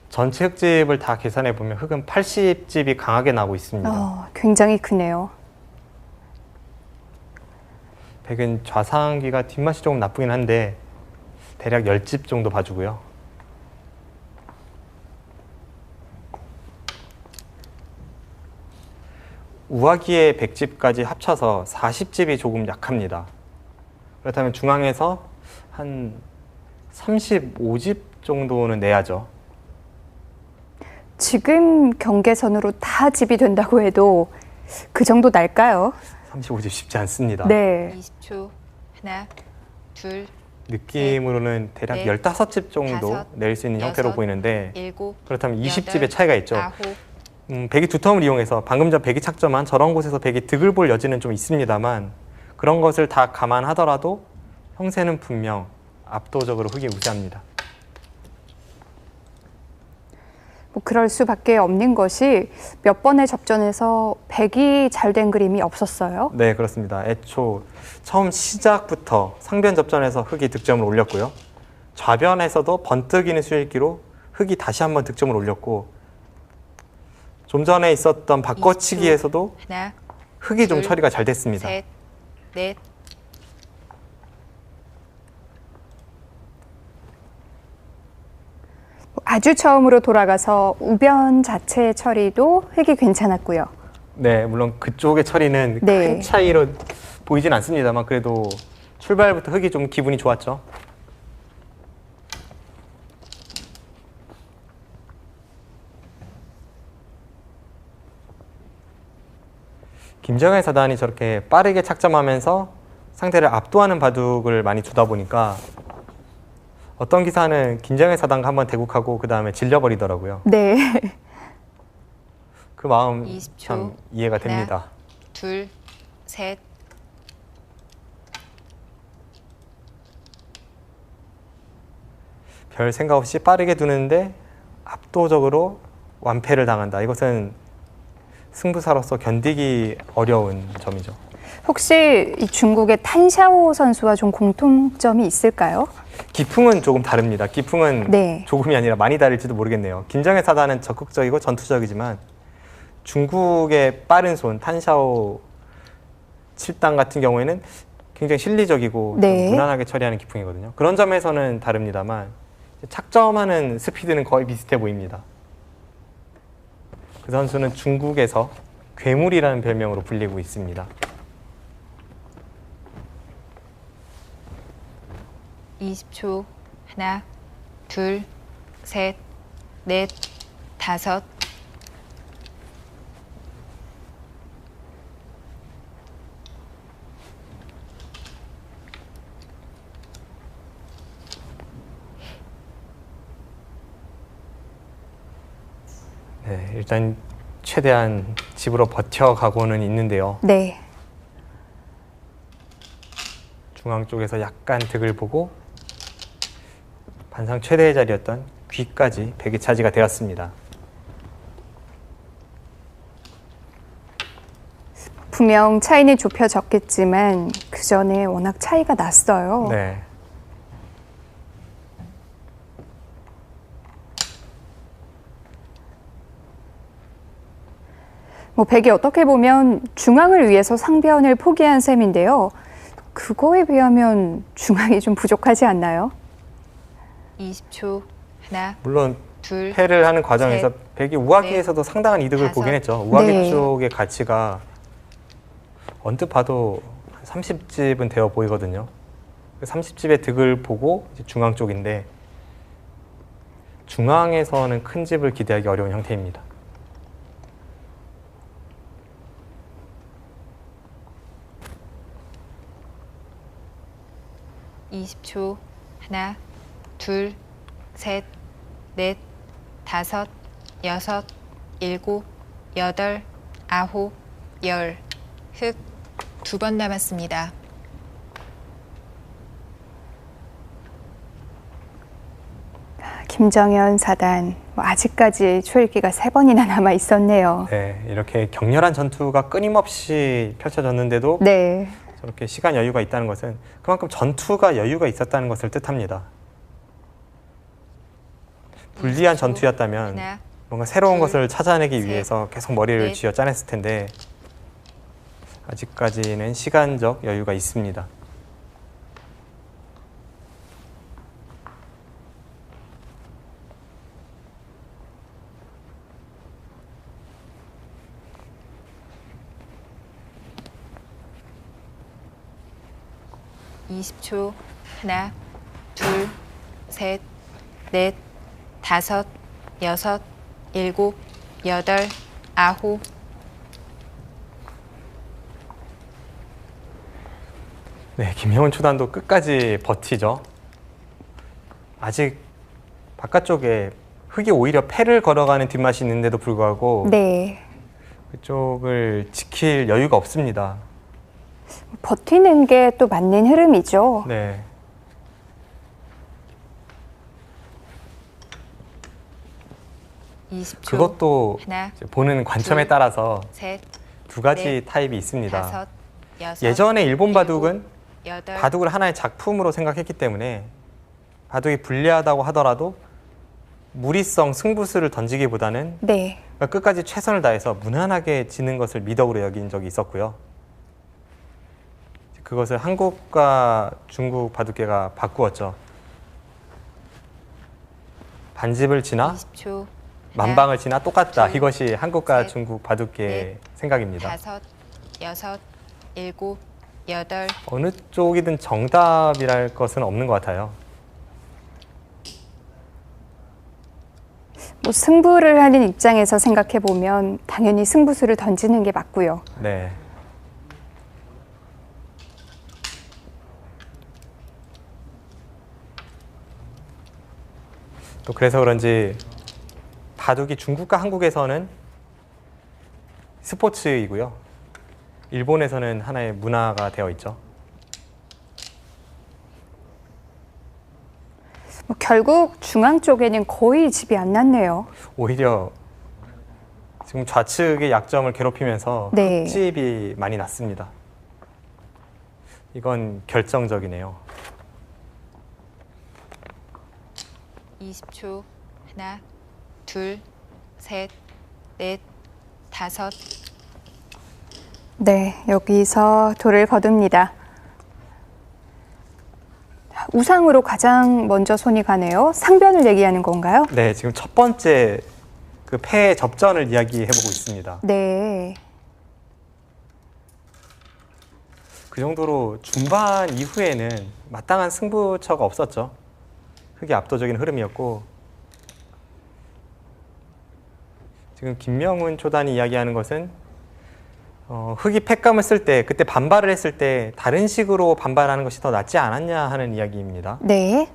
Speaker 2: 전체 흑집을 다 계산해 보면 흑은 80집이 강하게 나오고 있습니다.
Speaker 1: 굉장히 크네요.
Speaker 2: 백은 좌상기가 뒷맛이 조금 나쁘긴 한데 대략 10집 정도 봐주고요. 우아기의 100집까지 합쳐서 40집이 조금 약합니다. 그렇다면 중앙에서 한 35집 정도는 내야죠.
Speaker 1: 지금 경계선으로 다 집이 된다고 해도 그 정도 날까요?
Speaker 2: 35집 쉽지 않습니다.
Speaker 1: 네.
Speaker 3: 20초. 하나, 둘,
Speaker 2: 느낌으로는 대략
Speaker 3: 넷,
Speaker 2: 15집 정도
Speaker 3: 다섯,
Speaker 2: 낼 수 있는 형태로
Speaker 3: 여섯,
Speaker 2: 보이는데
Speaker 3: 일곱,
Speaker 2: 그렇다면
Speaker 3: 여덟,
Speaker 2: 20집의 차이가 있죠.
Speaker 3: 아홉,
Speaker 2: 배기 두텀을 이용해서 방금 전 배기 착점한 저런 곳에서 배기 득을 볼 여지는 좀 있습니다만 그런 것을 다 감안하더라도 형세는 분명 압도적으로 흑이 우세합니다.
Speaker 1: 뭐 그럴 수밖에 없는 것이 몇 번의 접전에서 백이 잘 된 그림이 없었어요.
Speaker 2: 네, 그렇습니다. 애초 처음 시작부터 상변 접전에서 흑이 득점을 올렸고요. 좌변에서도 번뜩이는 수일기로 흑이 다시 한번 득점을 올렸고 좀 전에 있었던 바꿔치기에서도
Speaker 3: 하나,
Speaker 2: 흑이 좀
Speaker 3: 둘,
Speaker 2: 처리가 잘 됐습니다.
Speaker 3: 셋, 넷,
Speaker 1: 아주 처음으로 돌아가서 우변 자체의 처리도 흙이 괜찮았고요.
Speaker 2: 네, 물론 그쪽의 처리는
Speaker 1: 네.
Speaker 2: 큰 차이로 보이진 않습니다만 그래도 출발부터 흑이 좀 기분이 좋았죠. 김정현 사단이 저렇게 빠르게 착점하면서 상대를 압도하는 바둑을 많이 두다 보니까 어떤 기사는 김정현 사단과 한번 대국하고 그 다음에 질려버리더라고요.
Speaker 1: 네.
Speaker 2: 그 마음
Speaker 3: 20초.
Speaker 2: 참 이해가 됩니다.
Speaker 3: 둘, 셋,
Speaker 2: 별 생각 없이 빠르게 두는데 압도적으로 완패를 당한다. 이것은 승부사로서 견디기 어려운 점이죠.
Speaker 1: 혹시 이 중국의 탄샤오 선수와 좀 공통점이 있을까요?
Speaker 2: 기풍은 조금 다릅니다. 기풍은
Speaker 1: 네.
Speaker 2: 조금이 아니라 많이 다를지도 모르겠네요. 김정의 사단은 적극적이고 전투적이지만 중국의 빠른 손 탄샤오 7단 같은 경우에는 굉장히 실리적이고
Speaker 1: 네.
Speaker 2: 좀 무난하게 처리하는 기풍이거든요. 그런 점에서는 다릅니다만 착점하는 스피드는 거의 비슷해 보입니다. 그 선수는 중국에서 괴물이라는 별명으로 불리고 있습니다.
Speaker 3: 20초. 하나, 둘, 셋, 넷, 다섯,
Speaker 2: 네, 일단 최대한 집으로 버텨가고는 있는데요.
Speaker 1: 네.
Speaker 2: 중앙 쪽에서 약간 득을 보고 반상 최대의 자리였던 귀까지 백이 차지가 되었습니다.
Speaker 1: 분명 차이는 좁혀졌겠지만 그 전에 워낙 차이가 났어요.
Speaker 2: 네.
Speaker 1: 뭐 백이 어떻게 보면 중앙을 위해서 상변을 포기한 셈인데요. 그거에 비하면 중앙이 좀 부족하지 않나요?
Speaker 3: 20초. 하나,
Speaker 2: 물론
Speaker 3: 둘,
Speaker 2: 패를 하는 과정에서
Speaker 3: 셋,
Speaker 2: 백이 우아기에서도 상당한 이득을
Speaker 3: 다섯.
Speaker 2: 보긴 했죠. 우아기
Speaker 1: 네.
Speaker 2: 쪽의 가치가 언뜻 봐도 한 30집은 되어 보이거든요. 30집의 득을 보고 이제 중앙 쪽인데 중앙에서는 큰 집을 기대하기 어려운 형태입니다.
Speaker 3: 이십 초. 하나, 둘, 셋, 넷, 다섯, 여섯, 일곱, 여덟, 아홉, 열. 흑 두 번 남았습니다.
Speaker 1: 김정현 사단 뭐 아직까지 초읽기가 3번이나 남아 있었네요.
Speaker 2: 네, 이렇게 격렬한 전투가 끊임없이 펼쳐졌는데도
Speaker 1: 네.
Speaker 2: 저렇게 시간 여유가 있다는 것은 그만큼 전투가 여유가 있었다는 것을 뜻합니다. 불리한
Speaker 3: 20초.
Speaker 2: 전투였다면
Speaker 3: 하나,
Speaker 2: 뭔가 새로운
Speaker 3: 둘,
Speaker 2: 것을 찾아내기
Speaker 3: 셋,
Speaker 2: 위해서 계속 머리를
Speaker 3: 넷.
Speaker 2: 쥐어 짜냈을 텐데 아직까지는 시간적 여유가 있습니다.
Speaker 3: 20초. 하나, 둘, 셋, 넷, 다섯, 여섯, 일곱, 여덟, 아홉.
Speaker 2: 네, 김명훈 초단도 끝까지 버티죠. 아직 바깥쪽에 흙이 오히려 패를 걸어가는 뒷맛이 있는데도 불구하고
Speaker 1: 네.
Speaker 2: 그쪽을 지킬 여유가 없습니다.
Speaker 1: 버티는 게 또 맞는 흐름이죠.
Speaker 2: 네. 그것도
Speaker 3: 하나,
Speaker 2: 이제 보는 관점에
Speaker 3: 둘,
Speaker 2: 따라서
Speaker 3: 셋,
Speaker 2: 두 가지
Speaker 3: 넷,
Speaker 2: 타입이 있습니다.
Speaker 3: 다섯, 여섯,
Speaker 2: 예전에 일본
Speaker 3: 일곱,
Speaker 2: 바둑은
Speaker 3: 여덟,
Speaker 2: 바둑을 하나의 작품으로 생각했기 때문에 바둑이 불리하다고 하더라도 무리성 승부수를 던지기보다는
Speaker 1: 네.
Speaker 2: 끝까지 최선을 다해서 무난하게 지는 것을 미덕으로 여긴 적이 있었고요. 그것을 한국과 중국 바둑계가 바꾸었죠. 반집을 지나
Speaker 3: 20초.
Speaker 2: 만방을 지나 똑같다.
Speaker 3: 둘,
Speaker 2: 이것이 한국과
Speaker 3: 셋,
Speaker 2: 중국 바둑계의
Speaker 3: 넷,
Speaker 2: 생각입니다.
Speaker 3: 다섯, 여섯, 일곱, 여덟.
Speaker 2: 어느 쪽이든 정답이랄 것은 없는 것 같아요.
Speaker 1: 뭐 승부를 하는 입장에서 생각해 보면 당연히 승부수를 던지는 게 맞고요.
Speaker 2: 네. 또 그래서 그런지 바둑이 중국과 한국에서는 스포츠이고요. 일본에서는 하나의 문화가 되어 있죠.
Speaker 1: 뭐 결국 중앙 쪽에는 거의 집이 안 났네요.
Speaker 2: 오히려 지금 좌측의 약점을 괴롭히면서
Speaker 1: 네.
Speaker 2: 흙집이 많이 났습니다. 이건 결정적이네요.
Speaker 3: 20초. 하나, 둘, 셋, 넷, 다섯.
Speaker 1: 네, 여기서 돌을 거둡니다. 우상으로 가장 먼저 손이 가네요. 상변을 얘기하는 건가요?
Speaker 2: 네, 지금 첫 번째 그 패의 접전을 이야기해보고 있습니다.
Speaker 1: 네.
Speaker 2: 그 정도로 중반 이후에는 마땅한 승부처가 없었죠. 흙이 압도적인 흐름이었고 지금 김명훈 초단이 이야기하는 것은 흙이 패감을 쓸 때 그때 반발을 했을 때 다른 식으로 반발하는 것이 더 낫지 않았냐 하는 이야기입니다.
Speaker 1: 네.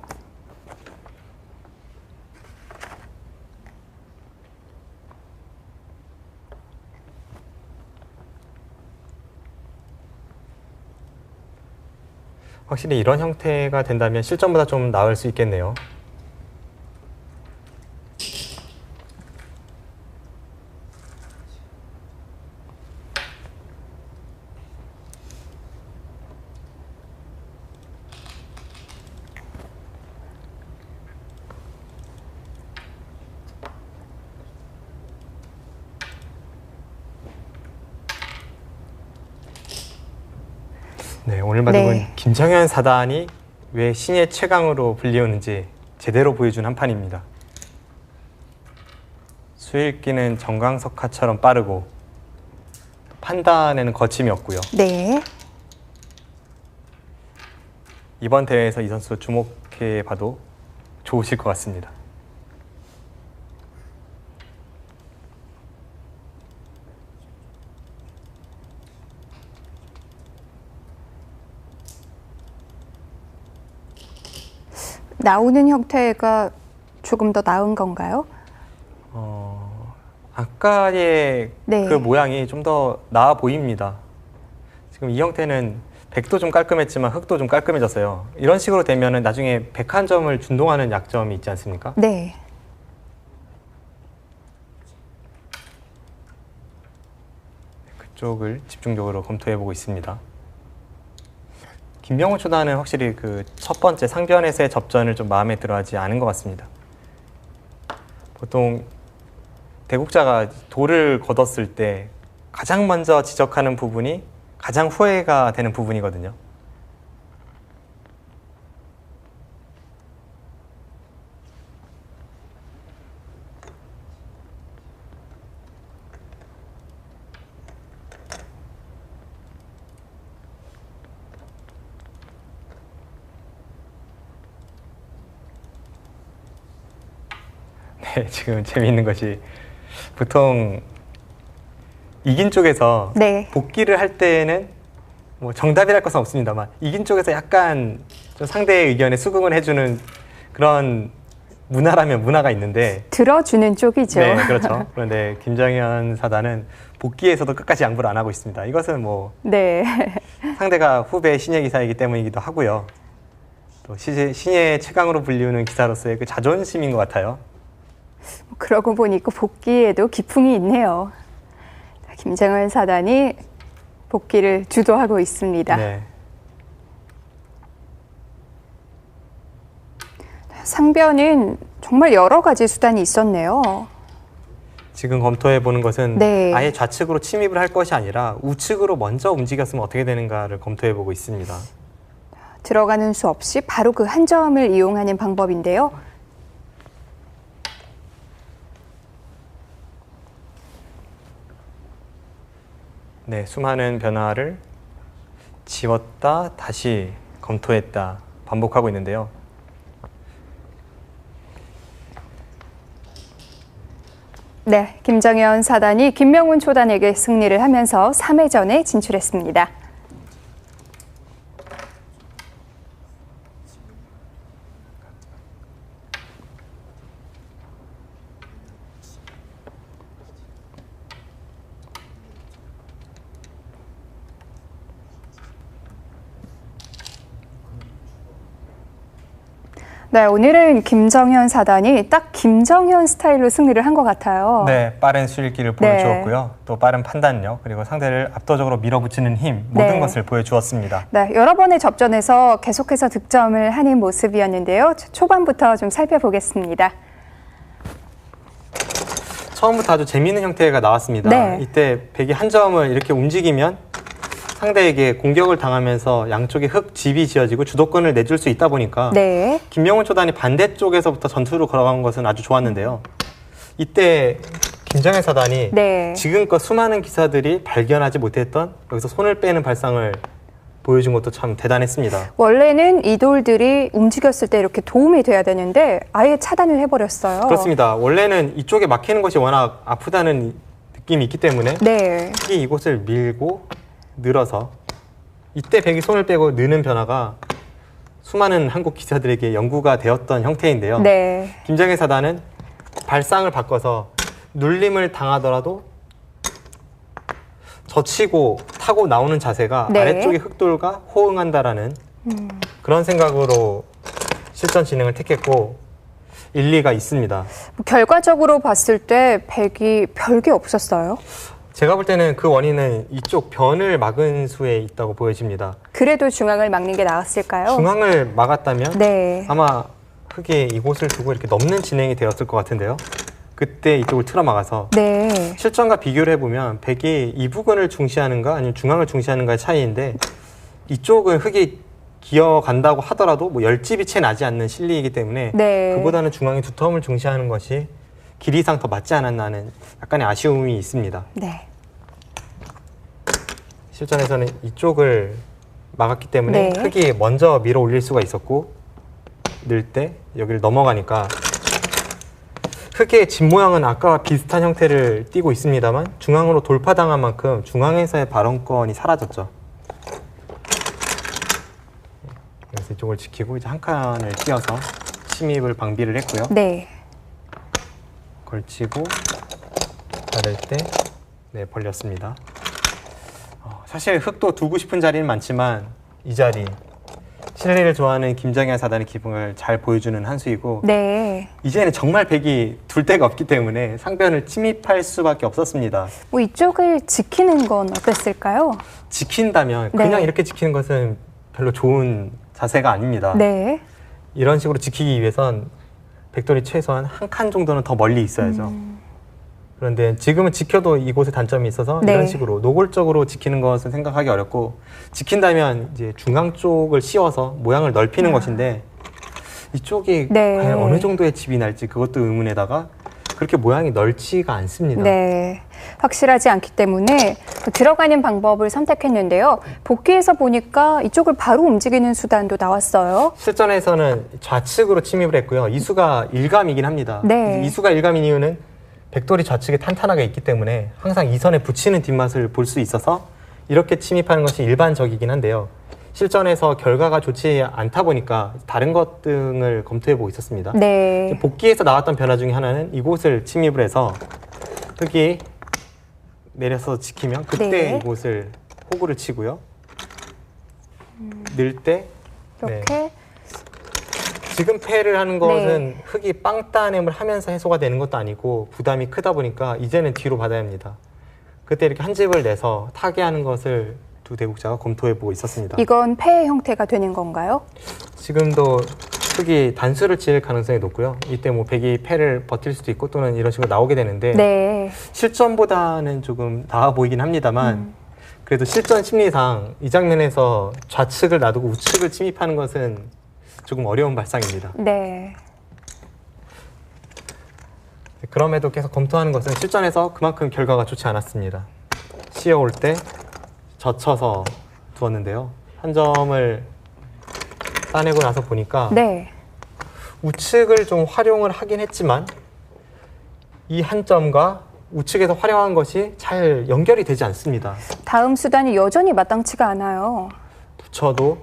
Speaker 2: 확실히 이런 형태가 된다면 실전보다 좀 나을 수 있겠네요. 네, 오늘 바둑은
Speaker 1: 네.
Speaker 2: 김정현 사단이 왜 신의 최강으로 불리우는지 제대로 보여준 한 판입니다. 수읽기는 정광석화처럼 빠르고 판단에는 거침이 없고요.
Speaker 1: 네.
Speaker 2: 이번 대회에서 이 선수 주목해 봐도 좋으실 것 같습니다.
Speaker 1: 나오는 형태가 조금 더 나은 건가요?
Speaker 2: 아까의
Speaker 1: 네.
Speaker 2: 그 모양이 좀 더 나아 보입니다. 지금 이 형태는 백도 좀 깔끔했지만 흙도 좀 깔끔해졌어요. 이런 식으로 되면은 나중에 101점을 준동하는 약점이 있지 않습니까?
Speaker 1: 네.
Speaker 2: 그쪽을 집중적으로 검토해 보고 있습니다. 김명훈 초단은 확실히 그 첫 번째 상변에서의 접전을 좀 마음에 들어하지 않은 것 같습니다. 보통 대국자가 돌을 걷었을 때 가장 먼저 지적하는 부분이 가장 후회가 되는 부분이거든요. 네, 지금 재미있는 것이 보통 이긴 쪽에서
Speaker 1: 네.
Speaker 2: 복귀를 할 때는 뭐 정답이랄 것은 없습니다만 이긴 쪽에서 약간 좀 상대의 의견에 수긍을 해주는 그런 문화라면 문화가 있는데
Speaker 1: 들어주는 쪽이죠.
Speaker 2: 네, 그렇죠. 그런데 김정현 사단은 복귀에서도 끝까지 양보를 안 하고 있습니다. 이것은 뭐
Speaker 1: 네.
Speaker 2: 상대가 후배 신예 기사이기 때문이기도 하고요. 또 신예 최강으로 불리우는 기사로서의 그 자존심인 것 같아요.
Speaker 1: 그러고 보니까 복귀에도 기풍이 있네요. 김정현 사단이 복귀를 주도하고 있습니다.
Speaker 2: 네.
Speaker 1: 상변은 정말 여러 가지 수단이 있었네요.
Speaker 2: 지금 검토해 보는 것은
Speaker 1: 네.
Speaker 2: 아예 좌측으로 침입을 할 것이 아니라 우측으로 먼저 움직였으면 어떻게 되는가를 검토해 보고 있습니다.
Speaker 1: 들어가는 수 없이 바로 그 한 점을 이용하는 방법인데요.
Speaker 2: 네, 수많은 변화를 지웠다 다시 검토했다 반복하고 있는데요.
Speaker 1: 네, 김정현 사단이 김명훈 초단에게 승리를 하면서 3회전에 진출했습니다. 네, 오늘은 김정현 사단이 딱 김정현 스타일로 승리를 한 것 같아요.
Speaker 2: 네, 빠른 수일기를
Speaker 1: 네.
Speaker 2: 보여주었고요. 또 빠른 판단력, 그리고 상대를 압도적으로 밀어붙이는 힘, 모든
Speaker 1: 네.
Speaker 2: 것을 보여주었습니다.
Speaker 1: 네, 여러 번의 접전에서 계속해서 득점을 하는 모습이었는데요. 초반부터 좀 살펴보겠습니다.
Speaker 2: 처음부터 아주 재미있는 형태가 나왔습니다.
Speaker 1: 네.
Speaker 2: 이때 백이 한 점을 이렇게 움직이면 상대에게 공격을 당하면서 양쪽에 흙 집이 지어지고 주도권을 내줄 수 있다 보니까
Speaker 1: 네.
Speaker 2: 김명훈 초단이 반대쪽에서부터 전투로 걸어간 것은 아주 좋았는데요. 이때 김정현 사단이
Speaker 1: 네.
Speaker 2: 지금껏 수많은 기사들이 발견하지 못했던 여기서 손을 빼는 발상을 보여준 것도 참 대단했습니다.
Speaker 1: 원래는 이 돌들이 움직였을 때 이렇게 도움이 돼야 되는데 아예 차단을 해버렸어요.
Speaker 2: 그렇습니다. 원래는 이쪽에 막히는 것이 워낙 아프다는 느낌이 있기 때문에
Speaker 1: 네.
Speaker 2: 백이 이곳을 밀고 늘어서 이때 백이 손을 빼고 느는 변화가 수많은 한국 기사들에게 연구가 되었던 형태인데요.
Speaker 1: 네.
Speaker 2: 김정현 사단은 발상을 바꿔서 눌림을 당하더라도 젖히고 타고 나오는 자세가
Speaker 1: 네.
Speaker 2: 아래쪽의 흑돌과 호응한다라는 그런 생각으로 실전 진행을 택했고 일리가 있습니다.
Speaker 1: 결과적으로 봤을 때 백이 별게 없었어요.
Speaker 2: 제가 볼 때는 그 원인은 이쪽 변을 막은 수에 있다고 보여집니다.
Speaker 1: 그래도 중앙을 막는 게 나았을까요?
Speaker 2: 중앙을 막았다면
Speaker 1: 네.
Speaker 2: 아마 흙이 이곳을 두고 이렇게 넘는 진행이 되었을 것 같은데요. 그때 이쪽을 틀어막아서
Speaker 1: 네.
Speaker 2: 실전과 비교를 해보면 백이 이 부근을 중시하는가 아니면 중앙을 중시하는가의 차이인데 이쪽은 흙이 기어간다고 하더라도 뭐 열집이 채 나지 않는 실리이기 때문에
Speaker 1: 네.
Speaker 2: 그보다는 중앙의 두터움을 중시하는 것이 길이상 더 맞지 않았나 하는 약간의 아쉬움이 있습니다.
Speaker 1: 네.
Speaker 2: 실전에서는 이쪽을 막았기 때문에
Speaker 1: 네.
Speaker 2: 흙이 먼저 밀어 올릴 수가 있었고 늘 때 여기를 넘어가니까 흙의 집 모양은 아까와 비슷한 형태를 띠고 있습니다만 중앙으로 돌파당한 만큼 중앙에서의 발언권이 사라졌죠. 그래서 이쪽을 지키고 이제 한 칸을 띄어서 침입을 방비를 했고요.
Speaker 1: 네.
Speaker 2: 걸치고 자를 때 네, 벌렸습니다. 사실 흙도 두고 싶은 자리는 많지만 이 자리 실내를 좋아하는 김정현 사단의 기분을 잘 보여주는 한 수이고
Speaker 1: 네.
Speaker 2: 이제는 정말 백이 둘 데가 없기 때문에 상변을 침입할 수밖에 없었습니다.
Speaker 1: 뭐 이쪽을 지키는 건 어땠을까요?
Speaker 2: 지킨다면
Speaker 1: 네.
Speaker 2: 그냥 이렇게 지키는 것은 별로 좋은 자세가 아닙니다.
Speaker 1: 네.
Speaker 2: 이런 식으로 지키기 위해선 백돌이 최소한 한 칸 정도는 더 멀리 있어야죠. 그런데 지금은 지켜도 이곳에 단점이 있어서
Speaker 1: 네.
Speaker 2: 이런 식으로 노골적으로 지키는 것은 생각하기 어렵고 지킨다면 이제 중앙 쪽을 씌워서 모양을 넓히는 것인데 이쪽이
Speaker 1: 네.
Speaker 2: 과연 어느 정도의 집이 날지 그것도 의문에다가 그렇게 모양이 넓지가 않습니다.
Speaker 1: 네, 확실하지 않기 때문에 들어가는 방법을 선택했는데요. 복귀해서 보니까 이쪽을 바로 움직이는 수단도 나왔어요.
Speaker 2: 실전에서는 좌측으로 침입을 했고요. 이수가 일감이긴 합니다.
Speaker 1: 네.
Speaker 2: 이수가 일감인 이유는 백돌이 좌측에 탄탄하게 있기 때문에 항상 이 선에 붙이는 뒷맛을 볼 수 있어서 이렇게 침입하는 것이 일반적이긴 한데요. 실전에서 결과가 좋지 않다 보니까 다른 것 등을 검토해보고 있었습니다.
Speaker 1: 네,
Speaker 2: 복귀에서 나왔던 변화 중에 하나는 이곳을 침입을 해서 흙이 내려서 지키면 그때
Speaker 1: 네.
Speaker 2: 이곳을 호구를 치고요. 넣을 때
Speaker 1: 이렇게
Speaker 2: 지금 패를 하는 것은
Speaker 1: 네.
Speaker 2: 흙이 빵 따냄을 하면서 해소가 되는 것도 아니고 부담이 크다 보니까 이제는 뒤로 받아야 합니다. 그때 이렇게 한 집을 내서 타개하는 것을 두 대국자가 검토해보고 있었습니다.
Speaker 1: 이건 폐의 형태가 되는 건가요?
Speaker 2: 지금도 흙이 단수를 지을 가능성이 높고요. 이때 뭐 백이 패를 버틸 수도 있고 또는 이런 식으로 나오게 되는데
Speaker 1: 네,
Speaker 2: 실전보다는 조금 나아 보이긴 합니다만 그래도 실전 심리상 이 장면에서 좌측을 놔두고 우측을 침입하는 것은 조금 어려운 발상입니다.
Speaker 1: 네,
Speaker 2: 그럼에도 계속 검토하는 것은 실전에서 그만큼 결과가 좋지 않았습니다. 씌어올 때 젖혀서 두었는데요. 한 점을 따내고 나서 보니까
Speaker 1: 네,
Speaker 2: 우측을 좀 활용을 하긴 했지만 이 한 점과 우측에서 활용한 것이 잘 연결이 되지 않습니다.
Speaker 1: 다음 수단이 여전히 마땅치가 않아요.
Speaker 2: 붙여도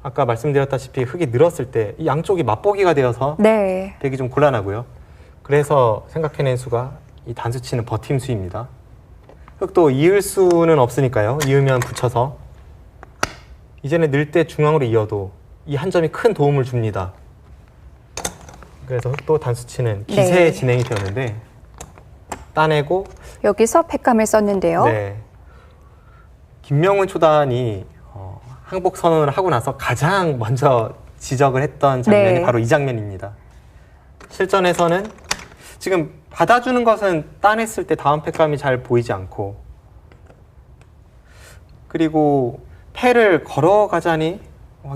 Speaker 2: 아까 말씀드렸다시피 흙이 늘었을 때 이 양쪽이 맞보기가 되어서
Speaker 1: 네,
Speaker 2: 되기 좀 곤란하고요. 그래서 생각해낸 수가 이 단수치는 버팀수입니다. 흙도 이을 수는 없으니까요. 이으면 붙여서 이제는 늘 때 중앙으로 이어도 이 한 점이 큰 도움을 줍니다. 그래서 흙도 단수치는 기세에
Speaker 1: 네.
Speaker 2: 진행이 되었는데 따내고
Speaker 1: 여기서 팩감을 썼는데요.
Speaker 2: 네. 김명훈 초단이 항복 선언을 하고 나서 가장 먼저 지적을 했던 장면이
Speaker 1: 네.
Speaker 2: 바로 이 장면입니다. 실전에서는 지금 받아주는 것은 따냈을 때 다음 팩감이 잘 보이지 않고 그리고 패를 걸어가자니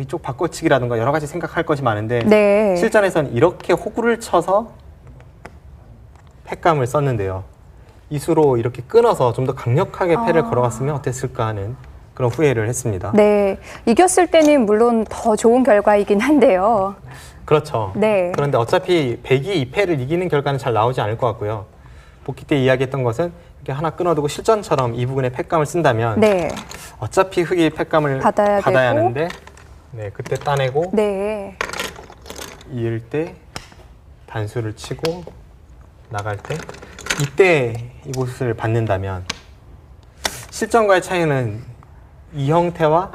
Speaker 2: 이쪽 바꿔치기라든가 여러 가지 생각할 것이 많은데
Speaker 1: 네,
Speaker 2: 실전에서는 이렇게 호구를 쳐서 팩감을 썼는데요. 이수로 이렇게 끊어서 좀 더 강력하게 패를 걸어갔으면 어땠을까 하는 그런 후회를 했습니다.
Speaker 1: 네, 이겼을 때는 물론 더 좋은 결과이긴 한데요.
Speaker 2: 그렇죠.
Speaker 1: 네.
Speaker 2: 그런데 어차피 백이 이 패를 이기는 결과는 잘 나오지 않을 것 같고요. 복귀 때 이야기했던 것은 이렇게 하나 끊어두고 실전처럼 이 부분에 팩감을 쓴다면
Speaker 1: 네,
Speaker 2: 어차피 흙이 팩감을
Speaker 1: 받아야 되고.
Speaker 2: 하는데 그때 따내고
Speaker 1: 네,
Speaker 2: 이을 때 단수를 치고 나갈 때 이때 이곳을 받는다면 실전과의 차이는 이 형태와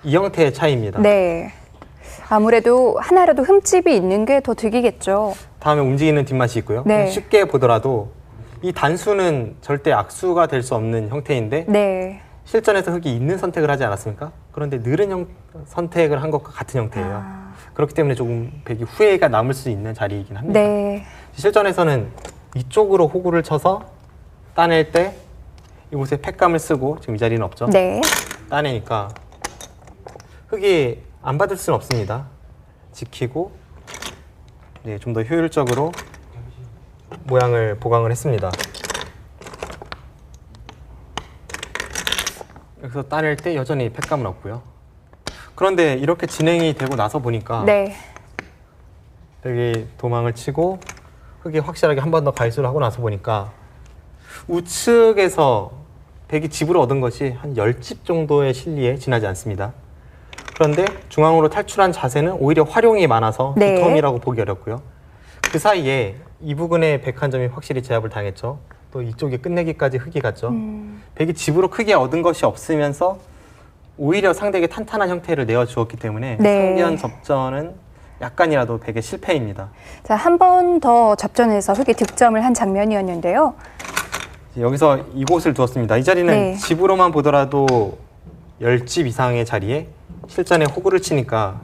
Speaker 2: 이 형태의 차이입니다.
Speaker 1: 네. 아무래도 하나라도 흠집이 있는 게 더 득이겠죠.
Speaker 2: 다음에 움직이는 뒷맛이 있고요.
Speaker 1: 네.
Speaker 2: 쉽게 보더라도 이 단수는 절대 악수가 될 수 없는 형태인데
Speaker 1: 네,
Speaker 2: 실전에서 흙이 있는 선택을 하지 않았습니까? 그런데 느린 선택을 한 것과 같은 형태예요. 그렇기 때문에 조금 백이 후회가 남을 수 있는 자리이긴 합니다.
Speaker 1: 네,
Speaker 2: 실전에서는 이쪽으로 호구를 쳐서 따낼 때 이곳에 팩감을 쓰고 지금 이 자리는 없죠?
Speaker 1: 네,
Speaker 2: 따내니까 흙이 안 받을 수는 없습니다. 지키고 좀 더 효율적으로 모양을 보강을 했습니다. 여기서 따낼 때 여전히 팩감은 없고요. 그런데 이렇게 진행이 되고 나서 보니까
Speaker 1: 네,
Speaker 2: 백이 도망을 치고 흙이 확실하게 한 번 더 갈수를 하고 나서 보니까 우측에서 백이 집으로 얻은 것이 한 10집 정도의 실리에 지나지 않습니다. 그런데 중앙으로 탈출한 자세는 오히려 활용이 많아서
Speaker 1: 네.
Speaker 2: 두텀이라고 보기 어렵고요. 그 사이에 이 부근에 백 한 점이 확실히 제압을 당했죠. 또 이쪽에 끝내기까지 흙이 갔죠. 백이 집으로 크게 얻은 것이 없으면서 오히려 상대에게 탄탄한 형태를 내어주었기 때문에
Speaker 1: 네.
Speaker 2: 상변 접전은 약간이라도 백의 실패입니다.
Speaker 1: 자, 한 번 더 접전에서 흙이 득점을 한 장면이었는데요.
Speaker 2: 여기서 이곳을 두었습니다. 이 자리는
Speaker 1: 네.
Speaker 2: 집으로만 보더라도 10집 이상의 자리에 실전에 호구를 치니까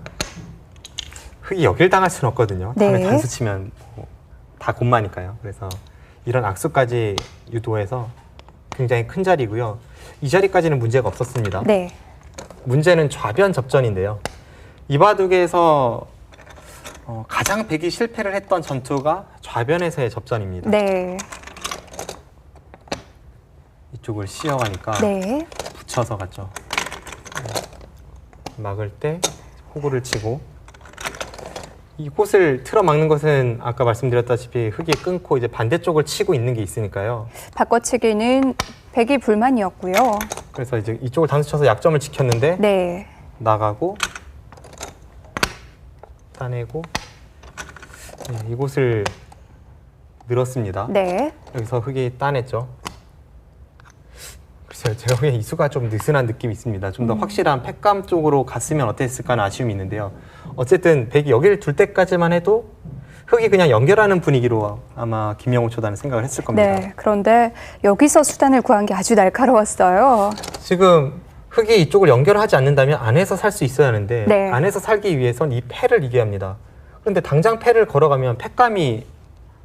Speaker 2: 흙이 여길 당할 수는 없거든요. 다음에
Speaker 1: 네.
Speaker 2: 단수 치면 다 곤마니까요. 그래서 이런 악수까지 유도해서 굉장히 큰 자리고요. 이 자리까지는 문제가 없었습니다.
Speaker 1: 네,
Speaker 2: 문제는 좌변 접전인데요. 이 바둑에서 가장 백이 실패를 했던 전투가 좌변에서의 접전입니다.
Speaker 1: 네.
Speaker 2: 이쪽을 씌어가니까
Speaker 1: 네.
Speaker 2: 붙여서 갔죠. 막을 때 호구를 치고 이 꽃을 틀어 막는 것은 아까 말씀드렸다시피 흙이 끊고 이제 반대쪽을 치고 있는 게 있으니까요.
Speaker 1: 바꿔치기는 백이 불만이었고요.
Speaker 2: 그래서 이제 이쪽을 단수 쳐서 약점을 지켰는데
Speaker 1: 네.
Speaker 2: 나가고 따내고 이곳을 늘었습니다.
Speaker 1: 네.
Speaker 2: 여기서 흙이 따냈죠. 글쎄요, 제가 보기엔 이 수가 좀 느슨한 느낌이 있습니다. 좀 더 확실한 팩감 쪽으로 갔으면 어땠을까 하는 아쉬움이 있는데요. 어쨌든 백이 여기를 둘 때까지만 해도 흙이 그냥 연결하는 분위기로 아마 김영호 초단은 생각을 했을 겁니다.
Speaker 1: 네. 그런데 여기서 수단을 구한 게 아주 날카로웠어요.
Speaker 2: 지금 흙이 이쪽을 연결하지 않는다면 안에서 살 수 있어야 하는데
Speaker 1: 네.
Speaker 2: 안에서 살기 위해선 이 패를 이겨야 합니다. 그런데 당장 패를 걸어가면 팩감이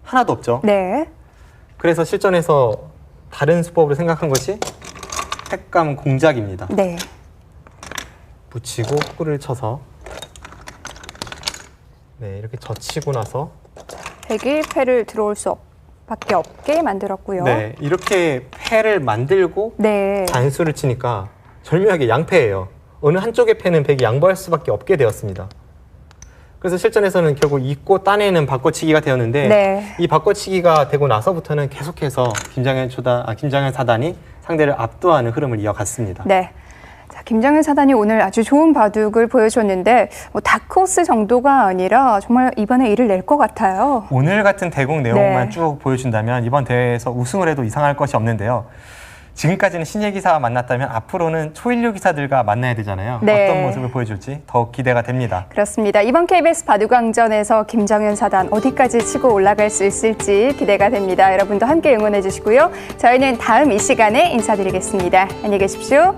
Speaker 2: 하나도 없죠.
Speaker 1: 네.
Speaker 2: 그래서 실전에서 다른 수법으로 생각한 것이 팩감 공작입니다.
Speaker 1: 네.
Speaker 2: 붙이고 꿀을 쳐서 이렇게 젖히고 나서
Speaker 1: 백이 패를 들어올 수밖에 없게 만들었고요.
Speaker 2: 네, 이렇게 패를 만들고
Speaker 1: 네.
Speaker 2: 단수를 치니까 절묘하게 양패예요. 어느 한쪽의 패는 백이 양보할 수밖에 없게 되었습니다. 그래서 실전에서는 결국 잊고 따내는 바꿔치기가 되었는데
Speaker 1: 네.
Speaker 2: 이 바꿔치기가 되고 나서부터는 계속해서 김장현 사단이 상대를 압도하는 흐름을 이어갔습니다.
Speaker 1: 네. 자, 김장현 사단이 오늘 아주 좋은 바둑을 보여줬는데 다크호스 정도가 아니라 정말 이번에 일을 낼 것 같아요.
Speaker 2: 오늘 같은 대공 내용만
Speaker 1: 네.
Speaker 2: 쭉 보여준다면 이번 대회에서 우승을 해도 이상할 것이 없는데요. 지금까지는 신예 기사와 만났다면 앞으로는 초일류 기사들과 만나야 되잖아요.
Speaker 1: 네.
Speaker 2: 어떤 모습을 보여줄지 더욱 기대가 됩니다.
Speaker 1: 그렇습니다. 이번 KBS 바둑왕전에서 김정현 사단 어디까지 치고 올라갈 수 있을지 기대가 됩니다. 여러분도 함께 응원해 주시고요. 저희는 다음 이 시간에 인사드리겠습니다. 안녕히 계십시오.